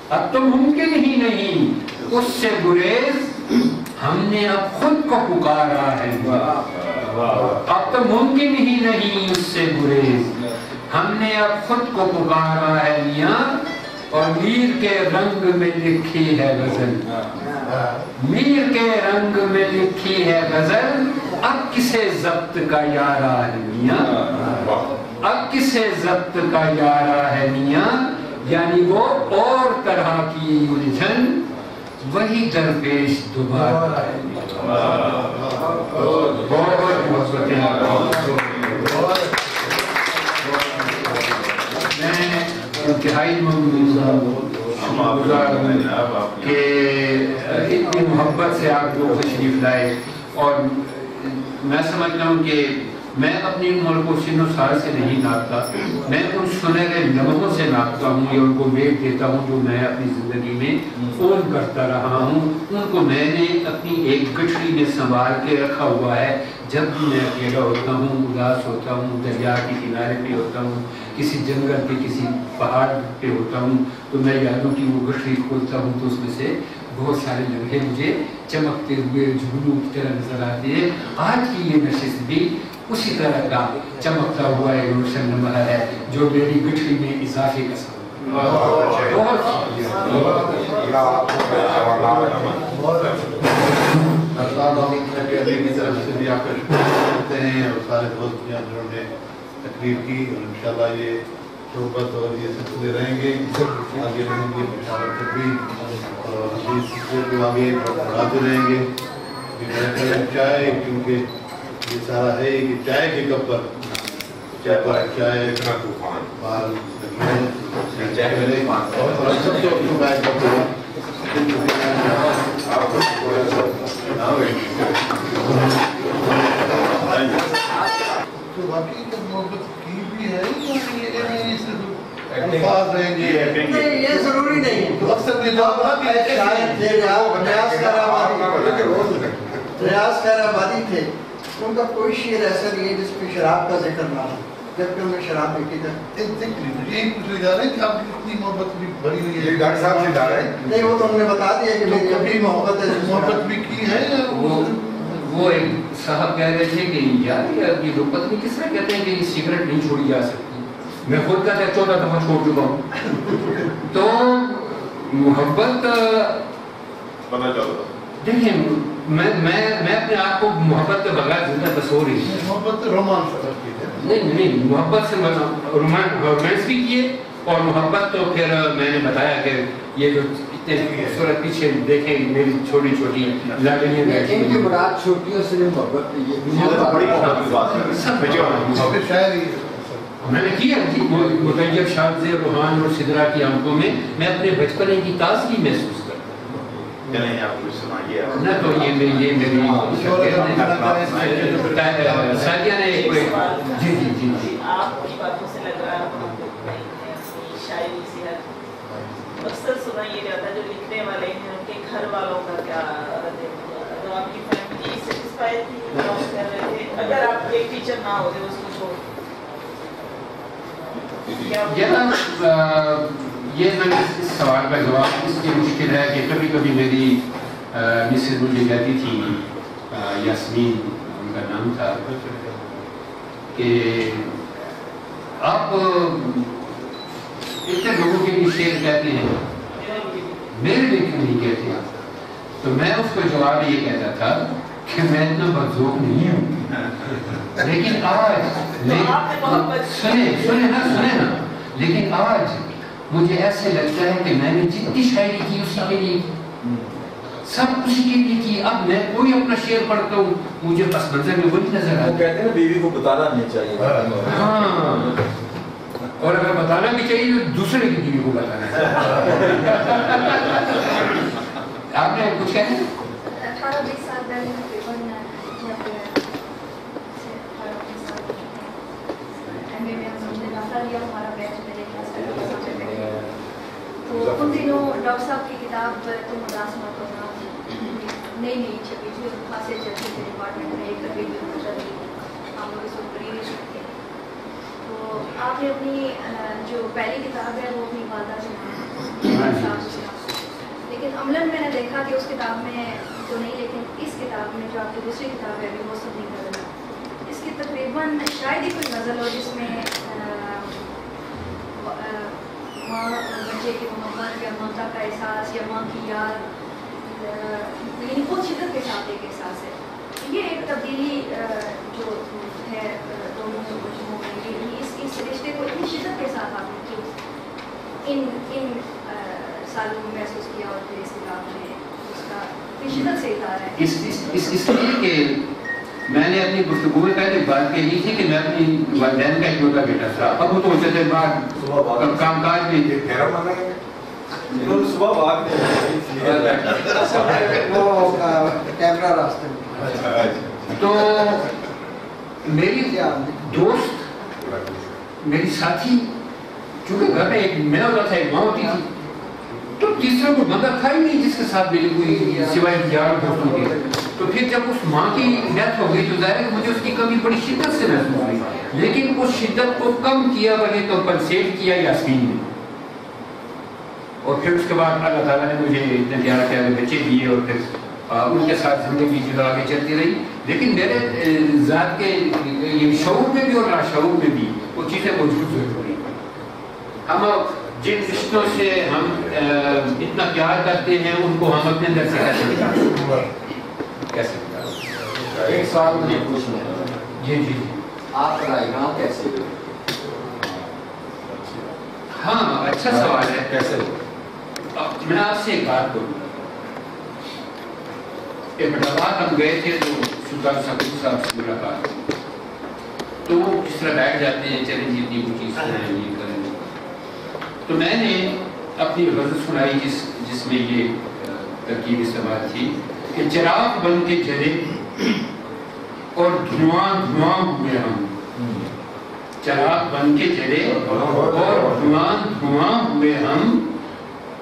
اب تو ممکن ہی نہیں اس سے گریز، ہم نے اب خود کو پکارا ہے اب تو ممکن ہی نہیں اس سے گریز، ہم نے اب خود کو پکارا ہے میاں، اور میر کے رنگ میں لکھی ہے غزل، میر کے رنگ میں لکھی ہے غزل، اب کسے ضبط کا یارا ہے میاں، اب کسے ضبط کا یارا ہے میاں، یعنی وہ اور طرح کی الجھن وہی درپیش دوبارہ ہے۔ بہت محبتیں میں انتہائی شکرگزار ہوں کہ اتنی محبت سے آپ لوگ تشریف لائے، اور میں سمجھتا ہوں کہ میں اپنی عمر کو سن و سال سے نہیں ناپتا، میں ان سنہرے لمحوں سے ناپتا ہوں یا ان کو میل دیتا ہوں جو میں اپنی زندگی میں اون کرتا رہا ہوں، ان کو میں نے اپنی ایک گٹھڑی میں سنبھال کے رکھا ہوا ہے۔ جب بھی میں اکیلا ہوتا ہوں، اداس ہوتا ہوں، دریا کے کنارے پہ ہوتا ہوں، کسی جنگل پہ کسی پہاڑ پہ ہوتا ہوں، تو میں یادوں کی وہ گٹھڑی کھولتا ہوں تو اس میں سے بہت سارے لمحے مجھے چمکتے ہوئے جھولوں کی طرح نظر آتے ہیں۔ آج کی یہ نشست بھی اسی طرح کا چمکتا ہوا ایک روشن لمحہ ہے جو میری گٹھڑی میں اضافے کا سبب ہیں، اور سارے دوست جنہوں نے تقریر کی، اور انشاءاللہ یہ صحبت اور یہ سلسلے رہیں گے آگے رہیں گے، بشارت تقریر اور حدیث سلسلے کو آگے بڑھاتے رہیں گے۔ چائے، کیونکہ یہ سارا ہے کہ چائے کے کپ پر چائے باہر تو باقی محبت کی بھی ہے، الفاظ رہیں گے، یہ ضروری نہیں ہے۔ اکثر شاید ریاض خیر آبادی تھے، ان کا کوئی شعر ایسا نہیں ہے جس میں شراب کا ذکر نہ ہو، جبکہ انہوں نے شراب لکھی تھا۔ یہی پوچھنے جا رہے ہیں کہ آپ کی اتنی محبت بھی بھری ہوئی ہے؟ یہ ڈاکٹر صاحب سے جا رہے ہیں؟ نہیں، وہ تو ہم نے بتا دیا کہ میری ابھی محبت ہے، محبت بھی کی ہے یا وہ ایک صاحب کہہ رہے تھے کہ یار یہ لوگ پتہ نہیں کس طرح کہتے ہیں کہ یہ سگریٹ نہیں چھوڑی جا سکتی، میں خود کہتا ہے 14 دفعہ چھوڑ چکا ہوں۔ تو محبت دیکھیں، میں اپنے آپ کو محبت کے بغیر زندہ تصور ہی محبت رومانس کرتی ہے؟ نہیں، محبت سے رومانس بھی کیے، اور محبت تو پھر میں نے بتایا کہ یہ جو اتنے خوبصورت پیچھے دیکھیں میری چھوٹی چھوٹی لاڈلیاں بیٹھی ان کی مراد چھوٹیوں سے محبت شاعری میں نے کیا مطیب شاذ روحان اور سدرا کی آنکھوں میں میں اپنے بچپنے کی تازگی محسوس کرتا ہوں۔ نہ تو یہ میری سادیہ نے ایک جی آپ کی باتوں سے لگ رہا ہے شاعری صحت اکثر سنا یہ جاتا ہے جو لکھنے والے ہیں ان کے گھر والوں کا کیا جو آپ کی فیملی سیٹسفائی تھی کر رہے تھے اگر آپ ایک ٹیچر نہ ہوتے اس کو چھوڑ یہ میں اس سوال کا جواب اس لیے مشکل ہے کہ کبھی کبھی میری مسز مجھے کہتی تھی، یاسمین ان کا نام تھا، کہ آپ اتنے لوگوں کے لیے شعر کہتے ہیں، میرے لیے کیوں نہیں کہتے ہیں؟ تو میں اس کو جواب یہ کہتا تھا کہ میں اتنا بدذوق نہیں ہوں، لیکن آج سنیں نا، لیکن آج مجھے ایسے لگتا ہے کہ میں نے جتنی شاعری کی اسی کے لیے سب اسی کے لیے کی۔ اب میں کوئی اپنا شعر پڑھتا ہوں مجھے پس منظر میں وہی نظر آتا ہے۔ وہ کہتے ہیں نا بیوی کو بتانا نہیں چاہیے، ہاں، اور اگر بتانا بھی چاہیے تو دوسرے کی بیوی کو بتانا ہے۔ آپ نے کچھ کہتے ہیں؟ 18-20 سال پہلے تو ان دنوں ڈاکٹر صاحب کی کتاب تو ملازمت ہونا نئی چھپی تھی، خاصے چلتی تھی ڈپارٹمنٹ میں، ایک کبھی بھی ہم لوگ اس کو پڑھی سکتے ہیں۔ تو آپ نے اپنی جو پہلی کتاب ہے وہ اپنی والدہ سے لیکن عملاً میں نے دیکھا کہ اس کتاب میں تو نہیں، لیکن اس کتاب میں جو آپ کی دوسری کتاب ہے ابھی موسم نہیں غزل، اس کی تقریباً شاید ہی کوئی غزل ہو جس میں ماں بچے کی محبت یا ممتا کا احساس یا ماں کی یاد، یعنی بہت شدت کے ساتھ ایک احساس ہے. یہ ایک تبدیلی جو ہے دونوں مجموعوں میں، اس رشتے کو اتنی شدت کے ساتھ آپ نے ان سالوں میں محسوس کیا اور پھر اس کتاب میں اس کا شدت سے اتارا ہے. اس لیے کہ میں نے اپنی گفتگو میں پہلے بات کہی تھی کہ میں اپنی والدین کا اکلوتا بیٹا تھا. اب وہ تو ہوتے تھے بعد کام کاج میں صبح وہ کیمرہ راستے میں. تو میری دوست میری ساتھی چونکہ گھر میں ایک میں ہوتا تھا، ایک ماں ہوتی تھی، تو تیسرا کوئی بندہ تھا ہی نہیں جس کے ساتھ میری کوئی سوائے یار دوستوں کے. تو پھر جب اس ماں کی ڈیتھ ہو گئی تو ظاہر ہے مجھے اس کی کمی بڑی شدت سے محسوس ہوئی، لیکن اس شدت کو کم کیا بلکہ کمپنسیٹ کیا یاسمین نے. اور پھر اس کے بعد اللہ تعالیٰ نے مجھے اتنے پیارے پیارے بچے دیے اور پھر ان کے ساتھ زندگی جو آگے چلتی رہی. لیکن میرے ذات کے شعور میں بھی اور لاشعور میں بھی وہ چیزیں موجود ضرور ہوئی. ہم جن رشتوں سے ہم اتنا پیار کرتے ہیں ان کو ہم اپنے اندر سے کیسے بتائیں. ایک سوال مجھے پوچھنا ہے. جی جی آپ کا رائے گاہ کیسے ہوئی؟ ہاں اچھا سوال ہے. کیسے میں آپ سے ایک بات کروں. احمدآباد ہم گئے تھے تو سلطان سکوت صاحب سے ملاقات، تو وہ اس طرح بیٹھ جاتے ہیں چلیں جی اتنی کچھ چیز سنائیں یہ کریں. تو میں نے اپنی غزل سنائی جس میں یہ ترکیب استعمال تھی کہ چراغ بن کے جلے اور دھواں دھواں ہوئے ہم. چراغ بن کے جلے اور دھواں دھواں ہوئے ہم،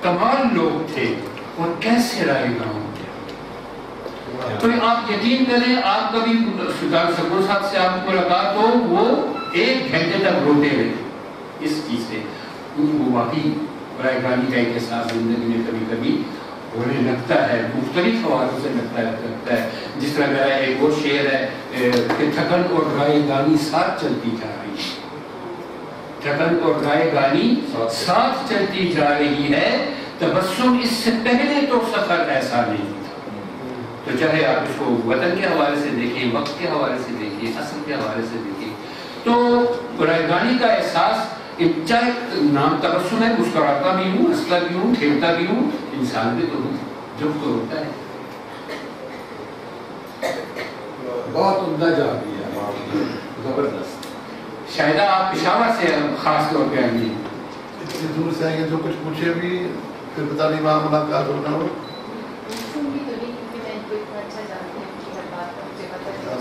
کمال لوگ تھے اور کیسے رائے گاؤں. تو آپ یقین کریں آپ کبھی سلطان سکون صاحب سے آپ کو ملاقات ہو، وہ 1 گھنٹے تک روتے رہے اس چیز سے. وہ واقعی رائے گانی کا ایک احساس زندگی میں کبھی کبھی ہونے لگتا ہے، مختلف حوالوں سے لگتا ہے. جس طرح میرا ایک اور شعر ہے کہ تھکن اور رائے گانی ساتھ چلتی جا رہی ہے، تھکن اور رائے گانی ساتھ چلتی جا رہی ہے، تبسم اس سے پہلے تو سفر ایسا نہیں تھا. تو چاہے آپ اس کو وطن کے حوالے سے دیکھیں، وقت کے حوالے سے دیکھیں، اصل کے حوالے سے دیکھیں، تو رائے گانی کا احساس چاہے نام تبسم ہے، مسکراتا بھی ہوں، ہنستا بھی ہوں، کھیلتا بھی ہوں، انسان بھی تو ہوں، جب تو ہوتا ہے. بہت عمدہ جواب دیا، زبردست. شاید آپ پشاور سے خاص طور پہ آئیں گے. اتنی دور سے آئیں گے جو کچھ پوچھے بھی پھر پتہ نہیں وہاں ملاقات ہونا ہو.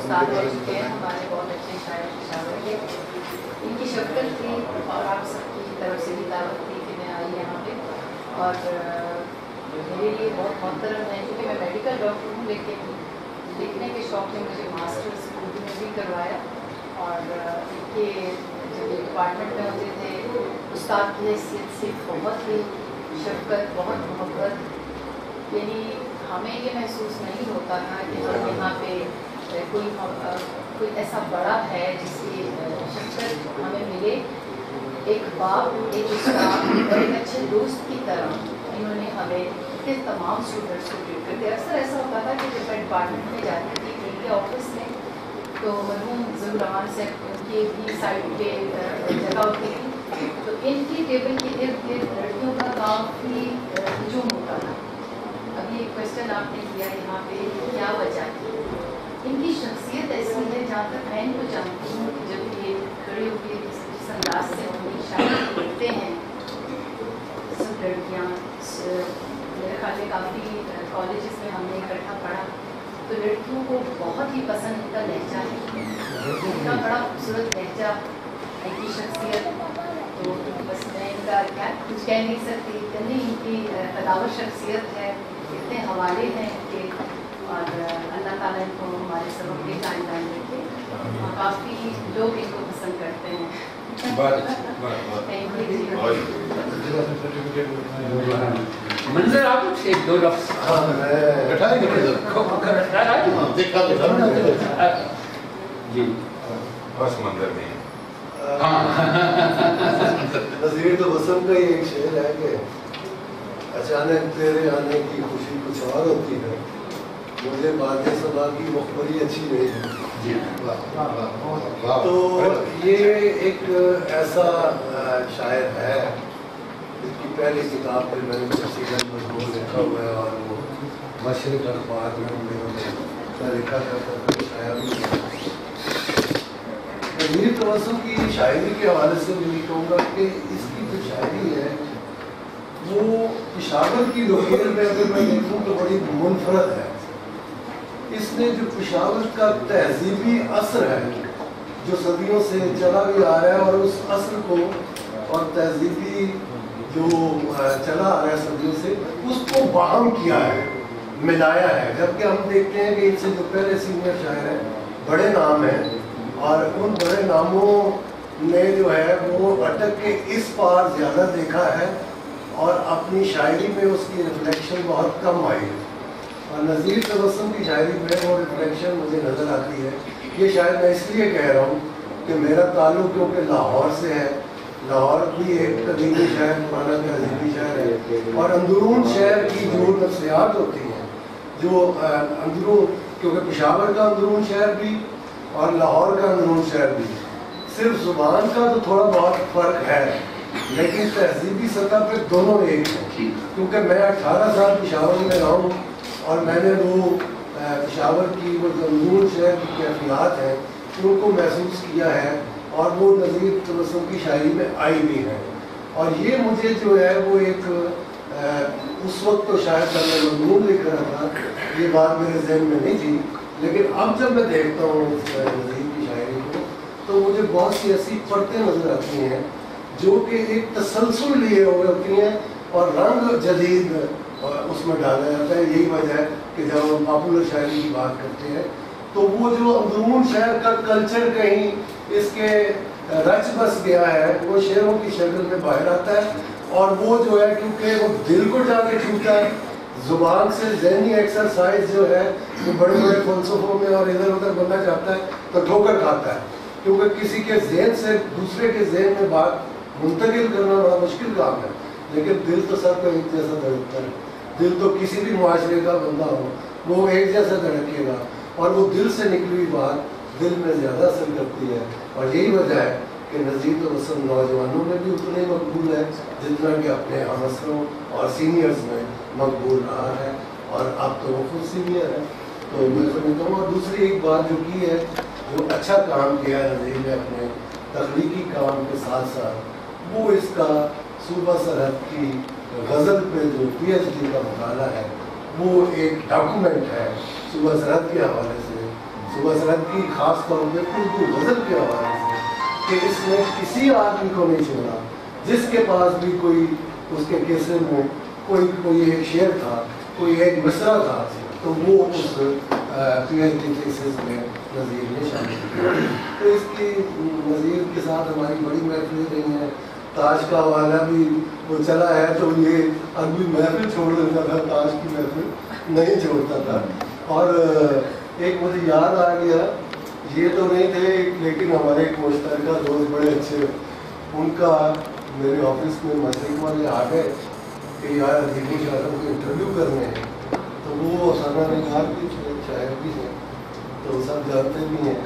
ہمارے بہت اچھے شاعر پشاور کے، ان کی شفقت تھی اور آپ سب کی طرف سے بھی دعوت تھی کہ میں آئی یہاں پہ. اور میرے لیے بہت محترم ہے کیونکہ میں میڈیکل ڈاکٹر ہوں، لیکن لکھنے کے شوق نے مجھے ماسٹرز اردو میں بھی کروایا. اور ان کے جب یہ ڈپارٹمنٹ میں ہوتے تھے استاد کی حیثیت سے بہت ہی شفقت، بہت محبت. یعنی ہمیں یہ محسوس نہیں ہوتا تھا کہ ہم یہاں پہ کوئی ایسا بڑا ہے جس کی شفقت ہمیں ملے. ایک باپ، ایک استاد اور ایک اچھے دوست کی طرح انہوں نے ہمیں کے تمام اسٹوڈنٹس کو ٹریٹ کرتے. اکثر ایسا ہوتا تھا کہ جب میں ڈپارٹمنٹ میں جاتی تھی ان کے آفس میں تو مرحوم ظہور رحمان سے ان کی بھی سائڈ پہ جگہ ہوتی تھی، تو ان کی ٹیبل کے ارد گرد لڑکیوں کا کافی ہجوم ہوتا تھا. ابھی ایک کوشچن آپ نے کیا یہاں پہ کیا وجہ ہے. ان کی شخصیت ایسی ہے جہاں تک میں ان کو جانتی ہوں کہ جب یہ کھڑے ہو کے جس انداز سے اپنی شاعری کرتے ہیں، سب لڑکیاں میرے خیال میں کافی کالجز میں ہم نے اکٹھا پڑھا تو لڑکیوں کو بہت ہی پسند ان کا لہجہ ہے، ان کا بڑا خوبصورت لہجہ، ان کی شخصیت. تو بس میں ان کا کیا کچھ کہہ نہیں سکتی، اتنی ان کی تداور شخصیت ہے، اتنے حوالے ہیں کہ اور اللہ تعالیٰ ان کو ہمارے سبب کے جائیں رکھے. کافی لوگ ان کو پسند کرتے ہیں. بہت اچھا، بہت منظر آپ کچھ ایک دو لفظ جی بس منظر نہیں نظیر تو وسم کا ہی ایک شعر ہے کہ اچانک تیرے آنے کی خوشی کچھ اور ہوتی ہے، مجھے باتیں سنا کی مخبری اچھی نہیں ہے۔ تو یہ ایک ایسا شاعر ہے جس کی پہلی کتاب پہ میں نے تفصیل مضمون لکھا ہوا ہے، اور وہ مشرق اخبار میں لکھا کرتا تھا شاعر بھی۔ نظیر توسم کی شاعری کے حوالے سے میں یہ کہوں گا کہ اس کی جو شاعری ہے وہ پشاور کی لوکیل میں اگر میں دیکھوں تو بڑی منفرد ہے۔ اس نے جو پشاور کا تہذیبی اثر ہے جو صدیوں سے چلا بھی آ رہا ہے، اور اس اثر کو اور تہذیبی جو چلا آ رہا ہے صدیوں سے، اس کو باہم کیا ہے، ملایا ہے۔ جبکہ ہم دیکھتے ہیں کہ ان سے جو پہلے سینئر شاعر ہیں بڑے نام ہیں، اور ان بڑے ناموں نے جو ہے وہ اٹک کے اس پار زیادہ دیکھا ہے، اور اپنی شاعری میں اس کی ریفلیکشن بہت کم آئی ہے۔ اور نظیر توسم کی شاعری میں وہ ریفلیکشن مجھے نظر آتی ہے۔ یہ شاید میں اس لیے کہہ رہا ہوں کہ میرا تعلق کیونکہ لاہور سے ہے، لاہور بھی ایک قدیمی شہر، پرانا تہذیبی شہر ہے، اور اندرون شہر کی جو نفسیات ہوتی ہیں، جو اندرون، کیونکہ پشاور کا اندرون شہر بھی اور لاہور کا اندرون شہر بھی، صرف زبان کا تو تھوڑا بہت فرق ہے، لیکن تہذیبی سطح پہ دونوں ایک ہیں۔ کیونکہ میں 18 سال پشاور میں رہا ہوں، اور میں نے وہ پشاور کی وہ اندرون شہر کی کیفیات ہیں ان کو محسوس کیا ہے، اور وہ نظیر توسم کی شاعری میں آئی بھی ہے۔ اور یہ مجھے جو ہے وہ ایک اس وقت تو شاید میں مضمون لکھ رہا تھا، یہ بات میرے ذہن میں نہیں تھی، لیکن اب جب میں دیکھتا ہوں اس نظیر کی شاعری کو تو مجھے بہت سی ایسی پرتیں نظر آتی ہیں جو کہ ایک تسلسل لیے ہوئے ہوتی ہیں، اور رنگ جدید اس میں ڈالا جاتا ہے۔ یہی وجہ ہے کہ جب ہم پاپولر شاعری کی بات کرتے ہیں تو وہ جو اندرون شہر کا کلچر کہیں اس کے رچ بس گیا ہے، وہ شعروں کی شکل میں باہر آتا ہے، اور وہ جو ہے کیونکہ وہ دل کو جا کے چھوتا ہے، زبان سے ذہنی ایکسرسائز جو ہے وہ بڑے بڑے فلسفوں میں اور ادھر ادھر بننا چاہتا ہے تو ٹھوکر کھاتا ہے، کیونکہ کسی کے ذہن سے دوسرے کے ذہن میں بات منتقل کرنا بڑا مشکل کام ہے، لیکن دل تو سب کا ایک جیسا دھڑکتا ہے۔ دل تو کسی بھی معاشرے کا بندہ ہو وہ ایک جیسا دھڑکے گا، اور وہ دل سے نکلی ہوئی بات دل میں زیادہ اثر کرتی ہے، اور یہی وجہ ہے کہ نظیر توسم نوجوانوں میں بھی اتنے مقبول ہے جتنا کہ اپنے ہمسروں اور سینئرز میں مقبول رہا ہے، اور اب تو وہ خود سینئر ہے۔ تو میں سمجھتا ہوں، اور دوسری ایک بات جو کی ہے، جو اچھا کام کیا ہے نظیر نے اپنے تخلیقی کام کے ساتھ ساتھ، وہ اس کا صوبہ سرحد کی غزل پہ جو پی ایچ ڈی کا مطالعہ ہے وہ ایک ڈاکومنٹ ہے صوبہ سرحد کے حوالے سے، صوبہ سرحد کی خاص طور پہ اردو غزل کے حوالے سے، کہ اس نے کسی آدمی کو نہیں چھوڑا جس کے پاس بھی کوئی اس کے کیسے میں کوئی ایک شعر تھا، کوئی ایک مصرع تھا، تو وہ اس پی ایچ ڈی تھیسس میں نظیر نے شامل کیا۔ تو اس کی نظیر کے ساتھ ہماری بڑی محفلیں رہی ہیں۔ تاج کا حوالہ بھی وہ چلا ہے تو یہ عربی محفل چھوڑ دیتا تھا، تاج کی محفل نہیں چھوڑتا تھا۔ اور ایک مجھے یاد آ گیا، یہ تو نہیں تھے لیکن ہمارے ایک مشترکہ دوست بڑے اچھے، ان کا میرے آفس میں مشرق والے آ گئے کہ یار ادیبی شاعروں کو انٹرویو کرنے ہیں، تو وہ سانا نے کہا کہ شاعر بھی ہیں تو سب جانتے بھی ہیں،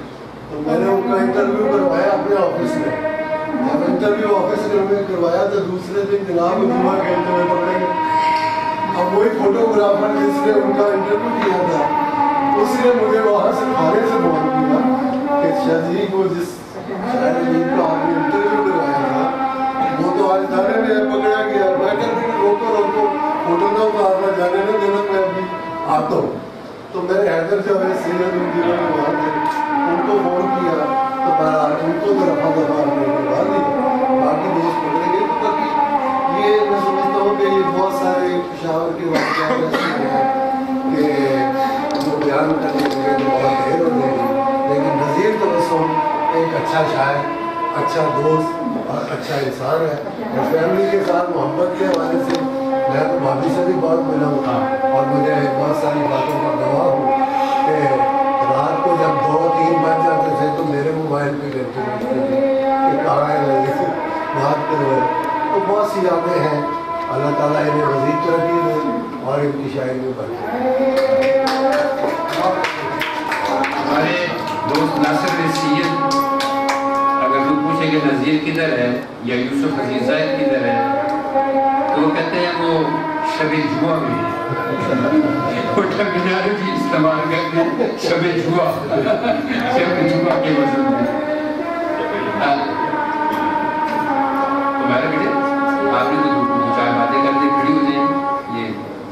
تو میں نے ان کا انٹرویو کروایا اپنے آفس میں۔ جب انٹرویو آفس میں کروایا تو دوسرے دن جناب جمعہ کھیلتے ہوئے پڑے گئے۔ اب وہی فوٹوگرافر جس نے ان کا انٹرویو کیا تھا اس نے مجھے وہاں سے کھانے سے فون کیا کہ شاہ کو جس شاعر کو آپ نے انٹرویو کروایا تھا وہ تو آج تھانے میں پکڑا گیا۔ میں کہتے ہیں روکو فوٹو نہ اتارنا، جانے نہ دینا، میں ابھی آتا ہوں۔ تو میں نے حیدر جو ہے سینئر انجینئر میں وہاں تھے ان کو فون کیا تو بہرحال ان کو تو رفع دفع ہم نے کروا دی، باقی دوست پکڑے گئے۔ تو باقی یہ میں سمجھتا ہوں کہ یہ بہت سارے پشاور کے واقعات ایسے ہیں کہ جو بیان کرنے کے لیے بہت دیر ہو جائے گی، لیکن نظیر توسم ایک اچھا شاعر، اچھا دوست اور اچھا انسان ہے. اور فیملی کے ساتھ محبت کے حوالے سے میں تو بھابھی سے بھی بہت ملا ہوں اور مجھے بہت ساری باتوں کا گواہ ہوں کہ رات کو جب 2-3 بج جاتے تھے تو میرے موبائل پہ کرتے تھے کہ کہاں ہے بات کرو. تو بہت سی یادیں ہیں. اللہ تعالیٰ انہیں مزید ترقی دے اور ان کی شاعری میں بڑھے. ہمارے دوست ناصر سید اگر تم پوچھیں کہ نذیر کدھر ہے یا یوسف عزیز زاہد کدھر ہے تو وہ کہتے ہیں وہ شب جوا میں ہے. وہ ٹرمینالوجی استعمال کرتے ہیں شب جوا کے وزن میں. تمہارے بیٹے آپ نے تو دو چار باتیں کر دی کھڑی ہو جائیں. یہ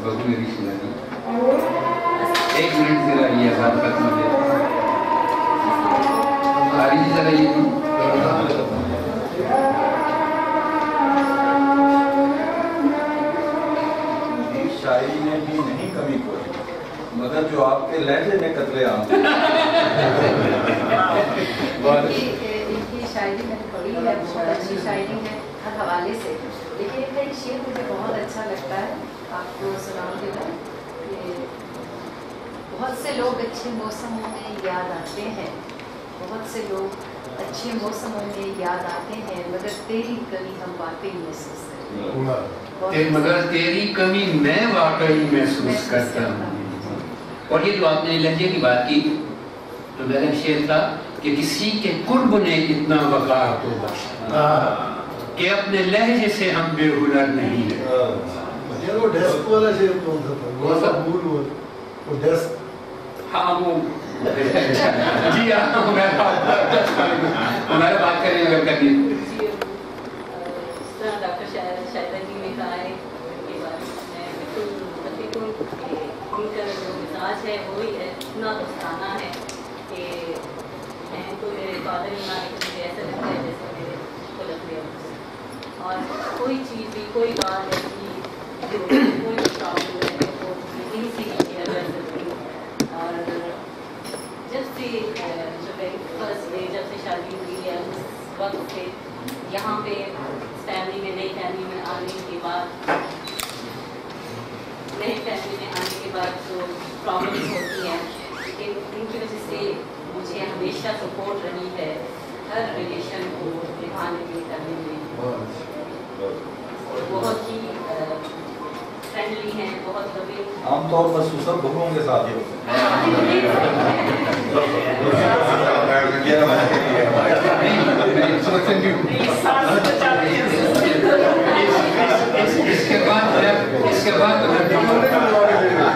بہو میری شہزادی 1 منٹ ذرا یہ آزاد ختم ہو جائے. خارجی ذرا یہ شاعری نے بھی نہیں کمی کوئی مگر جو آپ کے لہجے میں قتل عام. ان کی شاعری میں نے پڑھی ہے, بہت اچھی شاعری ہے ہر حوالے سے. لیکن ان کا ایک شعر مجھے بہت اچھا لگتا ہے, آپ کو سناؤں گی میں. کہ بہت سے لوگ اچھے موسموں میں یاد آتے ہیں, بہت سے لوگ اچھے موسموں میں یاد آتے ہیں, مگر تیری کمی ہم واقعی محسوس کرتے ہیں. مگر تیری کمی میں واقعی محسوس کرتا ہوں. اور یہ جو آپ نے لہجے کی بات کی تو میرا شعر تھا کہ کسی کے قرب نے اتنا وقار کو بخشا کہ اپنے لہجے سے ہم بے ہنر نہیں ہیں. وہ ڈیسک والا شعر کون سا تھا؟ وہ سب بھول وہ ڈیسک. ہاں وہ جی ہاں ہمارے بات کریں اگر کرنی. اس طرح ڈاکٹر شاہدہ جی نے کہا ہے کہ میں بالکل متفق ہوں کہ ان کا جو مزاج ہے وہی ہے, اتنا دوستانہ ہے کہ میں تو میرے فادر ان لا کے مجھے ایسا لگتا ہے جیسے میرے کو لگ رہے ہیں. اور کوئی چیز بھی کوئی بات ایسی جو کوئی پرابلم ہے وہ یہیں سے ہی کیا جا سکتی. اور جب سے جو فرسٹ ڈے جب سے شادی ہوئی ہے اس وقت سے یہاں پہ فیملی میں نئی فیملی میں آنے کے بعد جو پرابلمس ہوتی ہیں لیکن ان کی وجہ سے مجھے ہمیشہ سپورٹ رہی ہے ہر ریلیشن کو نبھانے کے کرنے میں. بہت ہی فرینڈلی ہیں, بہت لوگ عام طور پر سسر بہوؤں کے ساتھ ہی ہوتے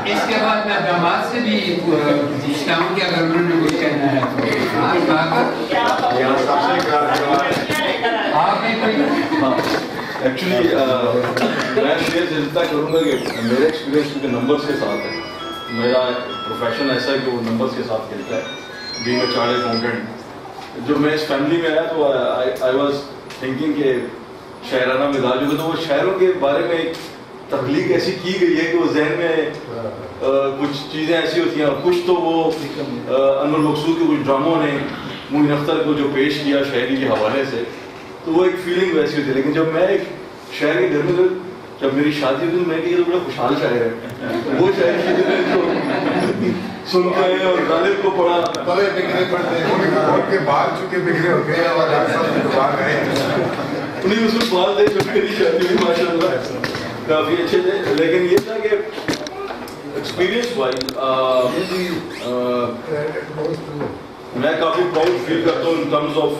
اس کے بعد میں داماد سے بھی پوچھتا ہوں کہ اگر انہوں نے کچھ کہنا ہے تو آپ بھی کوئی. ایکچولی میں شیئر جتنا کروں گا کہ میرے ایکسپیرینس کیونکہ نمبرس کے ساتھ ہے, میرا پروفیشن ایسا ہے کہ وہ نمبرس کے ساتھ کھیلتا ہے, بینگ اے چارٹرڈ اکاؤنٹنٹ. جب میں اس فیملی میں آیا تو آئی واز تھنکنگ کہ شاعرانہ مزاج ہوگا, تو وہ شاعروں کے بارے میں ایک تخلیق ایسی کی گئی ہے کہ وہ ذہن میں کچھ چیزیں ایسی ہوتی ہیں. اور کچھ تو وہ انور مقصود کے کچھ ڈراموں نے معین اختر کو جو پیش کیا شاعری کے حوالے سے, تو وہ ایک فیلنگ ویسی ہوتی ہے. لیکن جب میں ایک شاعر کے گھر میں جب میری شادی ہوئی تو میں کہ یہ بڑا خوشحال شاعر ہے, وہ شاعر سن کے اور غالب کو پڑھا بگڑے پڑتے ہیں ان کے بال چکے بگڑے ہو گئے اور انہیں اس کو بال دے جب میری شادی ہوئی ماشاء اللہ کافی اچھے تھے. لیکن یہ تھا کہ ایکسپیرینس وائز میں کافی پراؤڈ فیل کرتا ہوں ان ٹرمز آف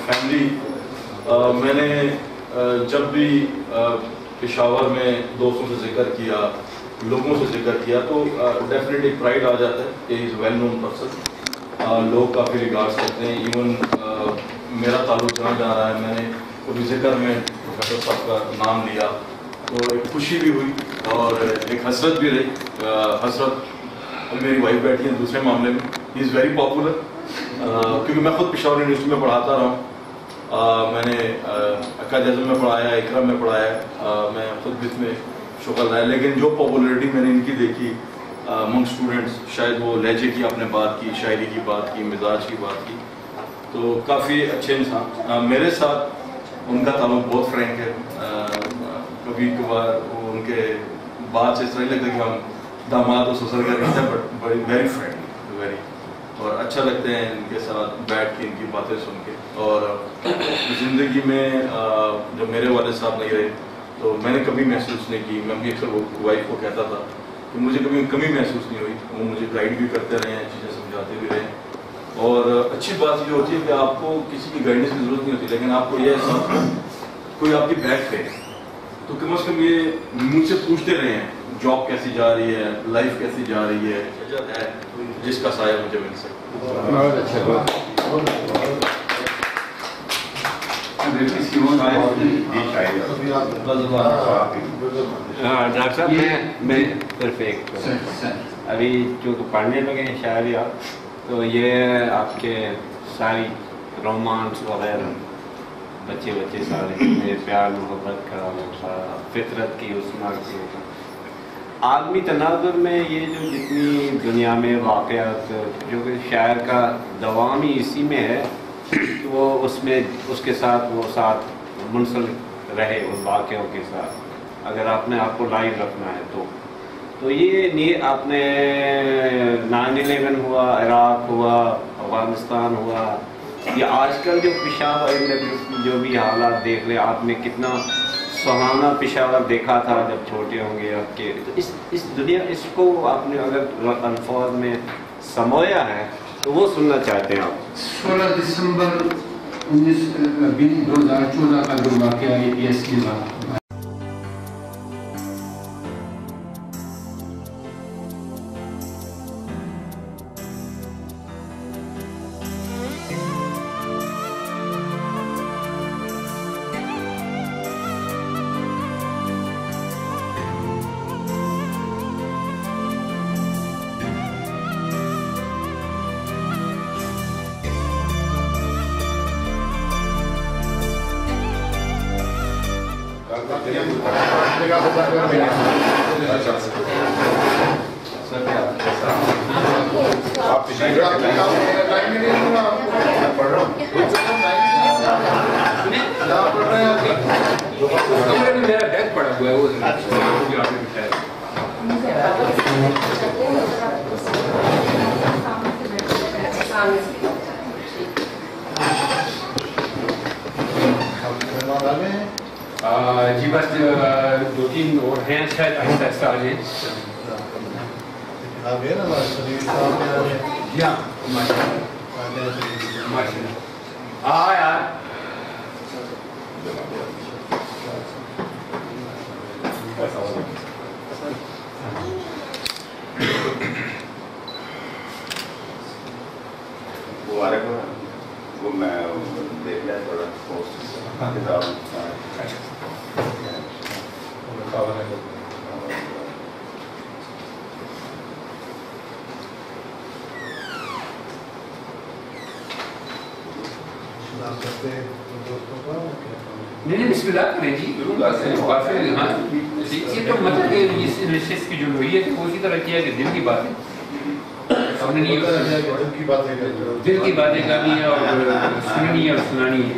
فیملی. میں نے جب بھی پشاور میں دوستوں سے ذکر کیا, لوگوں سے ذکر کیا, تو ڈیفینیٹلی پرائڈ آ جاتا ہے کہ از ویل نون پرسن. لوگ کافی ریگارڈس کرتے ہیں. ایون میرا تعلق جہاں جا رہا ہے, میں نے کبھی ذکر میں پروفیسر صاحب کا نام لیا تو ایک خوشی بھی ہوئی اور ایک حسرت بھی رہی. حسرت میری وائف بیٹھی ہے دوسرے معاملے میں, ہی از ویری پاپولر کیونکہ میں خود پشاور یونیورسٹی میں پڑھاتا رہا ہوں. میں نے اکا جزم میں پڑھایا, اکرم میں پڑھایا, میں خود بھی اس میں شغل رہا. لیکن جو پاپولرٹی میں نے ان کی دیکھی امنگ اسٹوڈنٹس, شاید وہ لہجے کی آپ نے بات کی, شاعری کی بات کی, مزاج کی بات کی, تو کافی اچھے انسان. میرے ساتھ ان کا تعلق بہت فرینک ہے. کبھی کبھار وہ ان کے بات سے اس طرح نہیں لگتا کہ ہم داماد اور سسر کا رشتہ ہے, بٹ ویری فرینڈلی, ویری, اور اچھا لگتے ہیں ان کے ساتھ بیٹھ کے ان کی باتیں سن کے. اور زندگی میں جب میرے والد صاحب نہیں رہے تو میں نے کبھی محسوس نہیں کی, میں اپنی اکثر وائف کو کہتا تھا کہ مجھے کبھی کمی محسوس نہیں ہوئی. وہ مجھے گائیڈ بھی کرتے رہے ہیں, چیزیں سمجھاتے بھی رہے ہیں. اور اچھی بات یہ ہوتی ہے کہ آپ کو کسی کی گائیڈنس کی ضرورت نہیں ہوتی, لیکن آپ کو یہ احساس کوئی آپ کی بیک پہ تو کم از کم یہ مجھ سے پوچھتے رہے ہیں جاب کیسی جا رہی ہے, لائف کیسی جا رہی ہے, جس کا سایہ مجھے مل سکے. بہت اچھا بات. ڈاکٹر صاحب میں پرفیکٹ ابھی چونکہ پڑھنے لگے ہیں شاعریات, تو یہ آپ کے ساری رومانس وغیرہ بچے سارے پیار محبت کا, فطرت کی, حسنہ کی, عالمی تناظر میں یہ جو جتنی دنیا میں واقعات, جو کہ شاعر کا دوام ہی اسی میں ہے کہ وہ اس کے ساتھ وہ ساتھ منسلک رہے ان واقعوں کے ساتھ, اگر آپ نے آپ کو لائیو رکھنا ہے تو یہ آپ نے 9/11 ہوا, عراق ہوا, افغانستان ہوا, یہ آج کل جو پشاور میں جو بھی حالات دیکھ لیں, آپ نے کتنا سہانا پشاور دیکھا تھا جب چھوٹے ہوں گے آپ کے, تو اس دنیا, اس کو آپ نے اگر الفاظ میں سمویا ہے تو وہ سننا چاہتے ہیں آپ. 16 دسمبر 2014 کا جو واقعہ ہے APS کے بعد, میرا بیگ پڑا ہوا ہے وہ جی بس 2-3 اور ہیں شاید آہستہ آہستہ آ جائیں. جی ہاں یار وہ میں دیکھ لیا تھوڑا پوسٹ کتاب. نہیں بسم اللہ کریں جی, یہ تو مطلب کہ اس نشست کی جو نوعیت ہے وہ اسی طرح کیا کہ دل کی باتیں, ہم نے نہیں دل کی باتیں کرنی ہے اور سننی ہے اور سنانی ہے.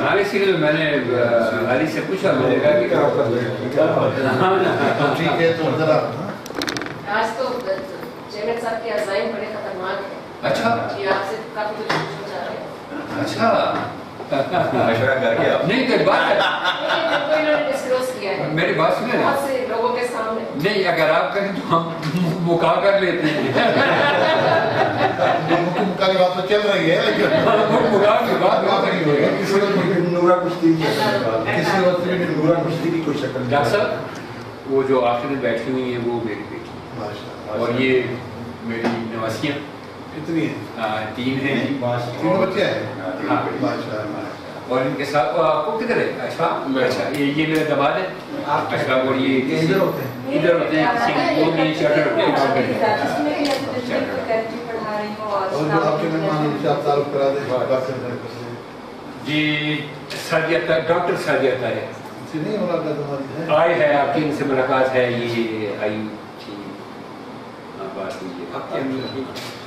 ہاں اسی لیے میں نے علی سے پوچھا, میں نے کہا کہ ٹھیک ہے تو ذرا آج تو چیئرمین صاحب کے عزائم بڑے خطرناک ہیں. اچھا یہ آپ سے کافی کچھ پوچھنا چاہ رہے ہیں. اچھا مشورہ کر کے آپ نہیں کوئی بات ڈسکلوز کیا ہے میری بات سنیں بہت سے لوگوں کے سامنے. نہیں اگر آپ کہیں تو ہم مکا کر لیتے ہیں. مکا کی بات تو چل رہی ہے لیکن مکا کی بات کسی وقت میں نورا کشتی کی کوئی شکل. ڈاکٹر صاحب وہ جو آخر میں بیٹھی ہوئی ہیں وہ میری بیٹی اور یہ میری نواسیاں اتنی ہیں 3 ہیں. 3 بچے ہیں اور ان کے ساتھ آپ کو کدھر ہے؟ اچھا اچھا یہ میرا دماد ہے. اچھا اور یہ ادھر ہوتے ہیں کسی کی وہ بھی چارٹر پڑھا اور جو آپ کے مہمان ان سے آپ تعارف کرا دیں. جی ساجیہ ڈاکٹر ساجیہ ہے. نہیں ہونا تمہاری ہے آئے ہے آپ کی ان سے ملاقات ہے, یہ آئی تھی بات ہوئی ہے.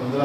15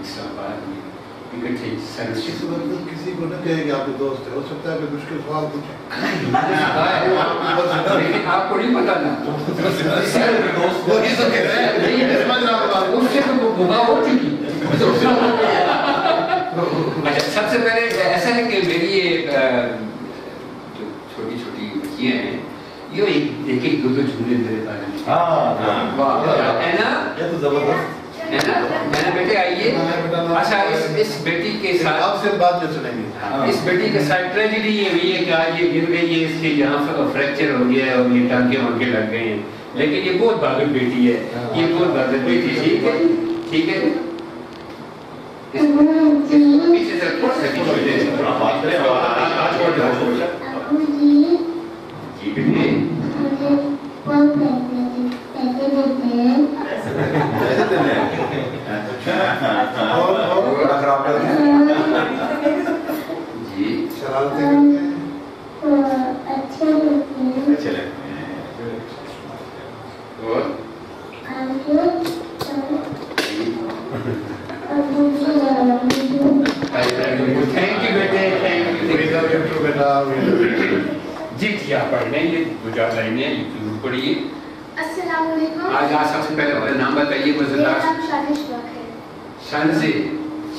اسلام آباد میں اکٹھے سروس اس وقت کسی کو نہ کہے کہ آپ کے دوست ہے، ہو سکتا ہے کہ مشکل سوال پوچھیں. لیکن آپ کو نہیں پتا نا اس سے تو گناہ ہو چکی. اچھا سب سے پہلے ایسا ہے کہ میری یہ جو چھوٹی چھوٹی بچیاں ہیں یہ ایک ایک دو دو جملے میرے پاس ہے نا، یہ تو زبردست ہے نا. میں نے بیٹے آئیے. اچھا اس بیٹی کے ساتھ آپ سے بعد میں سنیں گے. اس بیٹی کے ساتھ ٹریجڈی یہ ہوئی ہے کہ آج یہ گر گئی ہے، اس کے یہاں فریکچر ہو گیا ہے اور یہ ٹانکے وانکے لگ گئے ہیں، لیکن یہ بہت بہادر بیٹی ہے، یہ بہت بہادر بیٹی. ٹھیک ہے ٹھیک ہے. پیچھے سے تھوڑا سا پیچھے جی بیٹے جی شرارتیں کرتے ہیں. اچھے لگتے ہیں. اور تھینک یو بیٹے، تھینک یو بیٹا. جی جی آپ پڑھ لیں. یہ دو چار لائنیں یہ ضرور پڑھیے. السلام علیکم. آج آپ سب سے پہلے اپنا نام بتائیے. میرا نام شانش بخ ہے.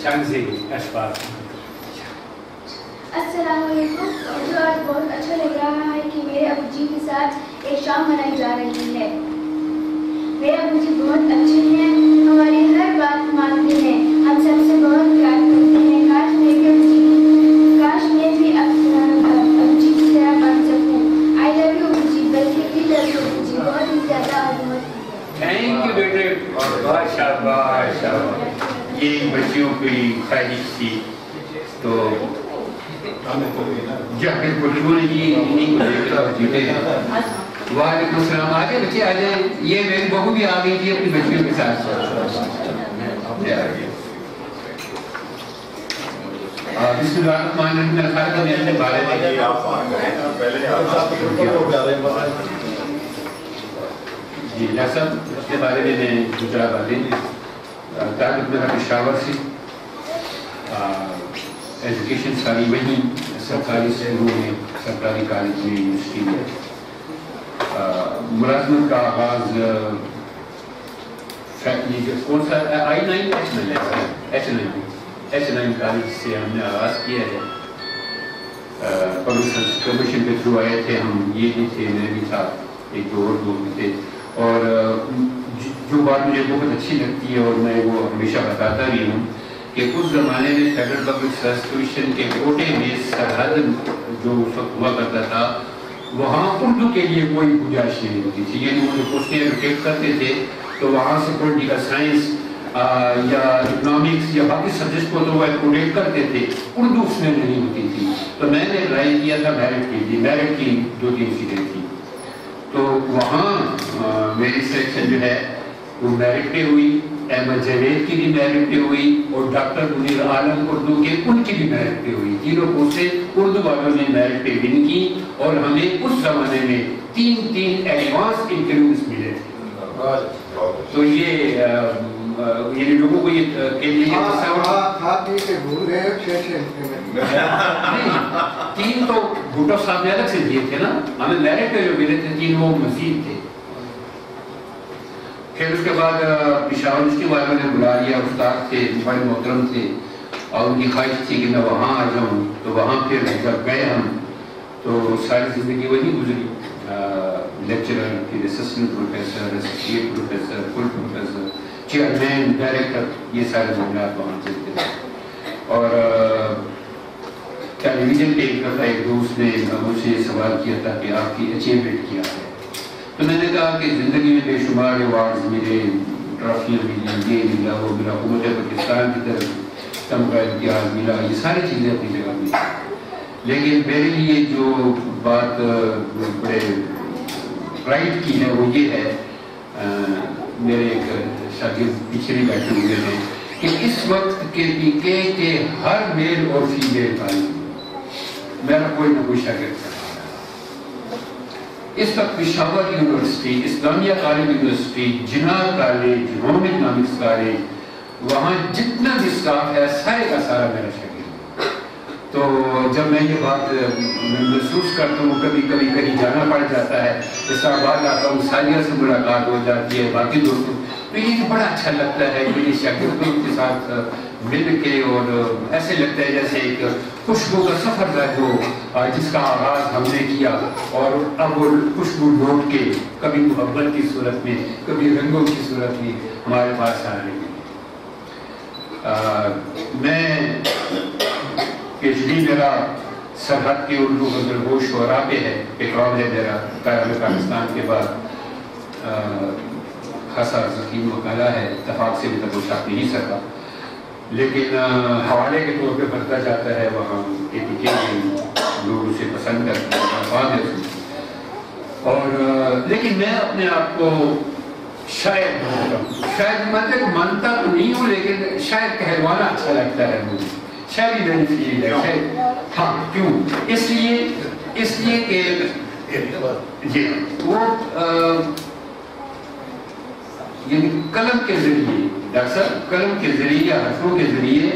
شانزے اشفاق. السلام علیکم. مجھے آج بہت اچھا لگ رہا ہے کہ میرے ابو جی کے ساتھ ایک شام منائی جا رہی ہے. میرے ابو جی بہت اچھے ہیں، ہماری ہر بات مانتے ہیں، ہم سب سے بہت پیار کرتے ہیں. کاش میں بھی ابو جی کی طرح بن سکوں. آئی لو یو ابو جی، بلکہ بھی لو یو ابو جی، بہت ہی زیادہ عظمت. تھینک یو بیٹے. بہت شاباش. یہ بچیوں کی خواہش تھی تو جب بالکل جی انہیں کو دیکھ کر جیتے ہیں. وعلیکم السلام. آگے بچے آ جائیں. یہ میری بہو بھی آ گئی تھی اپنی بچیوں کے ساتھ. بسم اللہ الرحمن الرحیم. خالد میں اپنے بارے میں جی صاحب اس کے بارے میں دو چار باتیں. تعلق میرا پشاور سے، ایجوکیشن ساری وہی سرکاری اسکولوں میں، سرکاری کالج میں، یونیورسٹی میں. ملازمت کا آغاز کون سا H9 کالج سے ہم نے آغاز کیا ہے. پبلک سروس کمیشن کے تھرو آئے تھے ہم. یہ بھی تھے، میں بھی تھا، ایک دو اور دوست بھی تھے. اور جو بات مجھے بہت اچھی لگتی ہے اور میں وہ ہمیشہ بتاتا بھی ہوں کہ اس زمانے میں فیڈرل پبلک سروس کمیشن کے کوٹے میں سرحد جو اس وقت ہوا کرتا تھا، وہاں اردو کے لیے کوئی گنجائش نہیں ہوتی تھی. یعنی وہ جو پوسٹیں ایلوکیٹ کرتے تھے تو وہاں سے پولیٹیکل سائنس یا اکنامکس یا باقی سبجیکٹ کو تو وہ ایکوموڈیٹ کرتے تھے، اردو اس میں نہیں ہوتی تھی. تو میں نے ٹرائی کیا تھا میرٹ کے لیے. میرٹ کی 2-3 سیٹیں تھی تو وہاں میری سلیکشن جو ہے وہ میرٹ پہ ہوئی. احمد جاوید کی بھی میرٹ پہ ہوئی اور ڈاکٹر منیر عالم اردو کے ان کی بھی میرٹ پہ ہوئی. تینوں پوسٹیں اردو والوں نے میرٹ پہ ون کی اور ہمیں اس زمانے میں 3 ایڈوانس انکریمنٹس ملے تھے. تو یہ یعنی لوگوں کو یہ کے لیے بھول گئے 3 تو بھٹو صاحب نے الگ سے دیے تھے نا، ہمیں میرٹ پہ جو ملے تھے 3 وہ مزید تھے. پھر اس کے بعد پشاور یونیورسٹی والوں نے بلا لیا. استاد تھے، بڑے محترم تھے اور ان کی خواہش تھی کہ میں وہاں آ جاؤں. تو وہاں پھر جب گئے ہم تو ساری زندگی وہی گزری. لیکچرر، پھر اسسٹنٹ پروفیسر، ایسوسیٹ پروفیسر، فل پروفیسر، چیئرمین، ڈائریکٹر، یہ سارے معاملات وہاں چلتے تھے. اور ٹیلی ویژن پہ ایک دفعہ ایک دوست نے مجھ سے یہ سوال کیا تھا کہ آپ کی اچیومنٹ کیا ہے. تو میں نے کہا کہ زندگی میں بے شمار ایوارڈز ملے، ٹرافیاں ملی، یہ ملا، وہ ملا، حکومت پاکستان کی طرف تمغہ امتیاز ملا، یہ ساری چیزیں اپنی جگہ ملی. لیکن میرے لیے جو بات بڑے پرائڈ کی ہے وہ یہ ہے، میرے ایک شاگرد پیچھے بھی بیٹھے ہوئے ہیں، کہ اس وقت کے پی کے ہر میل اور فیمیل طالب میرا کوئی نہ کوئی شاگرد ہے. اس وقت پشاور یونیورسٹی، اسلامیہ کالج یونیورسٹی، جناح کالج، ہوم اکنامکس کالج، وہاں جتنا بھی اسٹاف ہے سارے کا سارا میرا شاگرد. تو جب میں یہ بات محسوس کرتا ہوں کبھی کبھی کہیں جانا پڑ جاتا ہے, اسلام آباد آتا ہوں, سالیہ سے ملاقات ہو جاتی ہے باقی دوستوں, تو یہ بڑا اچھا لگتا ہے میرے شاگردوں کے ساتھ مل کے, اور ایسے لگتا ہے جیسے ایک خوشبو کا سفر ہے جو جس کا آغاز ہم نے کیا, اور اب وہ خوشبو لوٹ کے کبھی محبت کی صورت میں کبھی رنگوں کی صورت میں ہمارے پاس آ رہی ہے. میں پی ایچ ڈی میرا سرحد کے اردو غزل گو شعراء پہ ہے, پیٹرول ہے میرا پاکستان کے بعد خاصا ذخیم مقالہ ہے, اتفاق سے بھی تب وہ چھاپ نہیں سکا, لیکن حوالے کے طور پہ بڑھتا جاتا ہے وہاں کے لوگ اسے پسند کرتے ہیں. اور لیکن میں اپنے آپ کو شاید مانتا تو نہیں ہوں, لیکن شاید کہلوانا اچھا لگتا ہے مجھے, شاید میری فیل ہے. ہاں کیوں؟ اس لیے کہ جی وہ یعنی قلم کے ذریعے, ڈاکٹر صاحب قلم کے ذریعے یا حرفوں کے ذریعے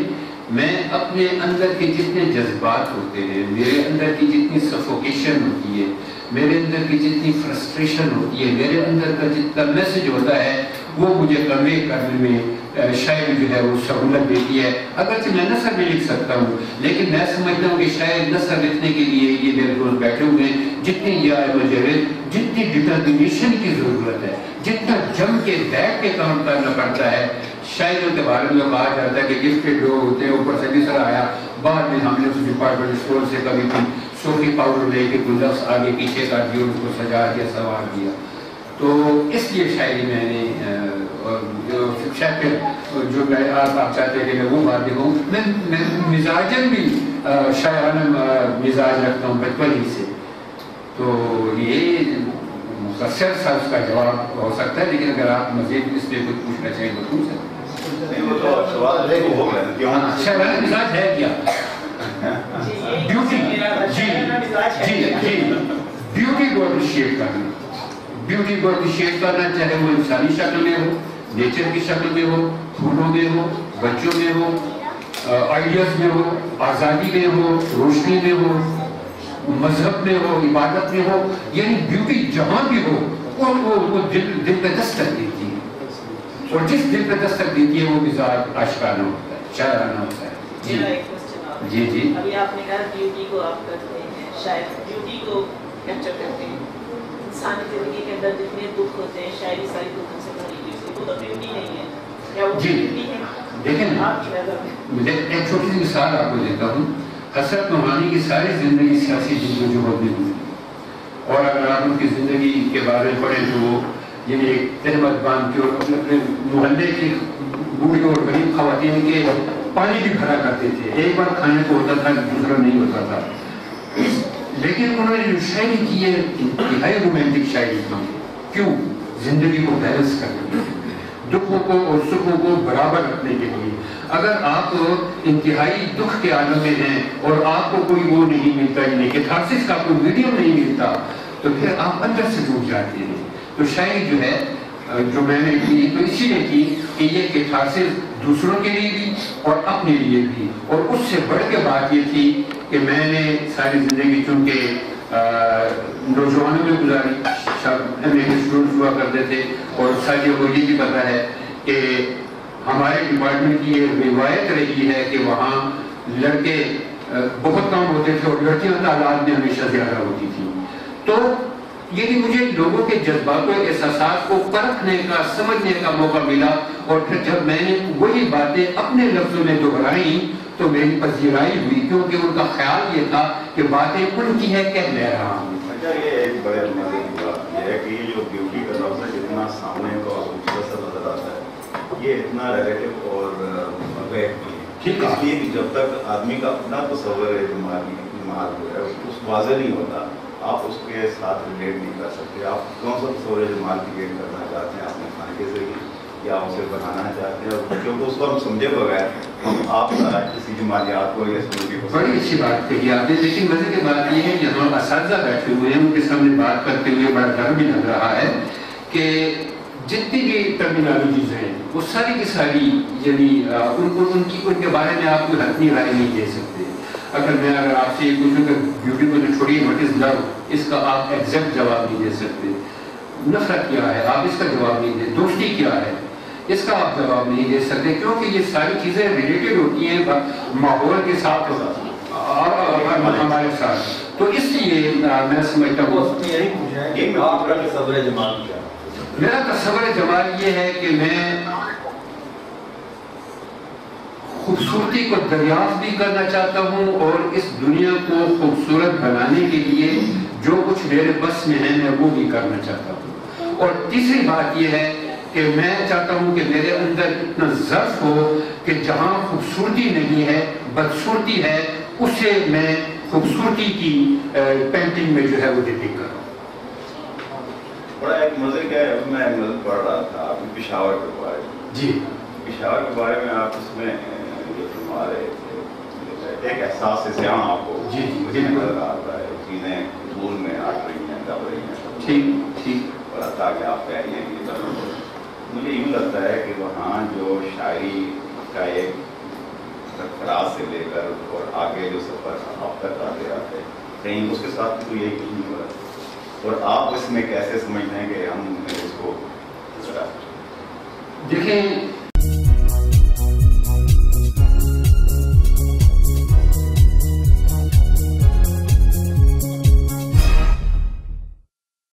میں اپنے اندر کے جتنے جذبات ہوتے ہیں, میرے اندر کی جتنی سفوکیشن ہوتی ہے, میرے اندر کی جتنی فرسٹریشن ہوتی ہے, میرے اندر کا جتنا میسج ہوتا ہے, وہ مجھے کنوے کرنے میں شاید جو ہے وہ سہولت دیتی ہے. اگرچہ میں نثر بھی لکھ سکتا ہوں, لیکن میں سمجھتا ہوں کہ شاید نثر لکھنے کے لیے یہ میرے دوست بیٹھے ہوئے ہیں, جتنی یہ مجھے جتنی ڈٹرمنیشن کی ضرورت ہے, جتنا جم کے بیٹھ کے کام کرنا پڑتا ہے, شاید کے بارے میں کہا جاتا ہے کہ گفٹڈ لوگ ہوتے ہیں, اوپر سے دوسرا آیا, بعد میں ہم نے اس ڈپارٹمنٹ اسٹور سے کبھی بھی صوفی پاؤڈر لے کے کوئی لفظ آگے پیچھے کر دیا, اس کو سجا دیا, سوار دیا. تو اس لیے شاعری میں نے جو آپ چاہتے ہیں کہ میں وہ بات دکھاؤں, میں مزاجن بھی شاعرانہ مزاج رکھتا ہوں بچپن ہی سے. تو یہ مختصر سا اس کا جواب ہو سکتا ہے, لیکن اگر آپ مزید اس پہ کچھ پوچھنا چاہیں تو پوچھ سکتے ہیں. شاعرانہ مزاج ہے کیا؟ ڈیوٹی, ڈیوٹی کو اپریشیٹ کرنا, بیوٹی کو اپریشیٹ کرنا, چاہے وہ انسانی شکل میں ہو, نیچر کی شکل میں ہو, پھولوں میں ہو, بچوں میں ہو, آئیڈیاز میں ہو, آزادی میں ہو, روشنی میں ہو, مذہب میں ہو, عبادت میں ہو, یعنی بیوٹی جہاں بھی ہو وہ دل پہ دستک دیتی ہے, اور جس دل پہ دستک دیتی ہے وہ مزاج عاشقانہ ہوتا ہے, شاعرانہ ہوتا ہے. جی جی ابھی آپ نے کہا بیوٹی کو آپ کرتے ہیں, شاید بیوٹی کو کیپچر کرتے ہیں. انسانی زندگی کے اندر جتنے دکھ ہوتے ہیں, شاعری ساری دکھوں سے بھری ہوئی ہوتی ہے, وہ تو بیوٹی نہیں ہے, کیا وہ بیوٹی ہے؟ دیکھیں مجھے ایک چھوٹی سی مثال آپ کو دیتا ہوں. حسرت نعمانی کی ساری زندگی سیاسی جدوجہد میں گزری, اور اگر آپ ان کی زندگی کے بارے میں پڑھیں تو وہ یعنی ایک تہمت باندھ کے اور اپنے محلے کی بوڑھی اور غریب خواتین کے پانی بھی بھرا کرتے تھے, ایک بار کھانے کو ہوتا تھا دوسرا نہیں ہوتا تھا. لیکن انہوں نے جو شاعری کی ہے انتہائی رومانٹک شاعری کی. کیوں؟ زندگی کو بیلنس کرنے کے لیے, دکھوں کو اور سکھوں کو برابر رکھنے کے لیے. اگر آپ انتہائی دکھ کے عالم میں ہیں اور آپ کو کوئی وہ نہیں ملتا, یعنی کیتھارسس کا کوئی میڈیم نہیں ملتا, تو پھر آپ اندر سے ٹوٹ جاتے ہیں. تو شاعری جو ہے جو میں نے کی تو اسی لیے کی کہ یہ کیتھارسس دوسروں کے لیے بھی اور اپنے لیے بھی, اور اس سے بڑھ کے بات یہ تھی کہ میں نے ساری زندگی چونکہ نوجوانوں میں گزاری, ایم اے کے اسٹوڈنٹس ہوا کرتے تھے, اور ساتھیوں کو یہ بھی پتا ہے کہ ہمارے ڈپارٹمنٹ کی یہ روایت رہی ہے کہ وہاں لڑکے بہت کم ہوتے تھے اور لڑکیاں تعداد میں ہمیشہ زیادہ ہوتی تھی. تو یعنی مجھے لوگوں کے جذبات و احساسات کو پرکھنے کا, سمجھنے کا موقع ملا, اور پھر جب میں نے وہی باتیں اپنے لفظوں میں دہرائیں تو میری پذیرائی ہوئی, کیونکہ ان کا خیال یہ تھا کہ باتیں ان کی ہے, کہہ لے رہا ہوں. اچھا, یہ ایک بڑے مزے کی بات یہ ہے کہ یہ جو بیوٹی کا لفظ ہے جتنا سامنے کا اور خوبصورت سا نظر آتا ہے, یہ اتنا ریلیٹو اور ویک بھی ہے, اس لیے کہ جب تک آدمی کا اپنا تصور ہے دماغ جو ہے اس واضح نہیں ہوتا, آپ اس کے ساتھ ریلیٹ نہیں کر سکتے. آپ کون سا تصور جمال کریٹ کرنا چاہتے ہیں اپنے کھانے کے ذریعے, یا اسے بنانا چاہتے ہیں, کیونکہ اس کو ہم سمجھے بغیر آپ کسی جمالیات کو یا سمجھے کو. بڑی اچھی بات کہی آپ نے, لیکن مزے کی بات یہ ہے کہ ہم اساتذہ بیٹھے ہوئے ہیں, ان کے سامنے بات کرتے ہوئے بڑا ڈر بھی لگ رہا ہے کہ جتنی بھی ٹرمینالوجیز ہیں وہ ساری کی ساری یعنی ان کے بارے میں آپ کوئی حتمی رائے نہیں دے سکتے. اگر آپ سے یہ پوچھوں کہ بیوٹی کو جو چھوڑیے واٹ از لو، اس کا آپ ایگزیکٹ جواب نہیں دے سکتے. نفرت کیا ہے آپ اس کا جواب نہیں دے، دوستی کیا ہے اس کا آپ جواب نہیں دے سکتے، کیونکہ یہ ساری چیزیں ریلیٹڈ ہوتی ہیں ماحول کے ساتھ اور ہمارے ساتھ. تو اس لیے میں سمجھتا ہوں میرا تصور جمال یہ ہے کہ میں خوبصورتی کو دریافت بھی کرنا چاہتا ہوں اور اس دنیا کو خوبصورت بنانے کے لیے جو کچھ میرے بس میں ہے میں وہ بھی کرنا چاہتا ہوں. اور تیسری بات یہ ہے کہ میں چاہتا ہوں کہ میرے اندر اتنا ظرف ہو کہ جہاں خوبصورتی نہیں ہے بدصورتی ہے اسے میں خوبصورتی کی پینٹنگ میں جو ہے وہ ڈپکٹ کروں. بڑا ایک مزے کا ہے، میں مزے پڑھ رہا تھا پشاور کے بارے میں. جی پشاور کے بارے میں آپ اس میں جو ہمارے ایک احساس سے سیاح آپ کو مجھے نظر آتا ہے، چیزیں دور میں آٹ رہی ہیں دب رہی ہیں ٹھیک اور تاکہ آپ کہہ رہی ہیں کہ مجھے یوں لگتا ہے کہ وہاں جو شاعری کا ایک فراز سے لے کر اور آگے جو سفر اب تک آتے آتے کہیں اس کے ساتھ تو یہی کچھ نہیں ہو رہا. اور آپ اس میں کیسے سمجھتے ہیں کہ ہم اس کو دیکھیں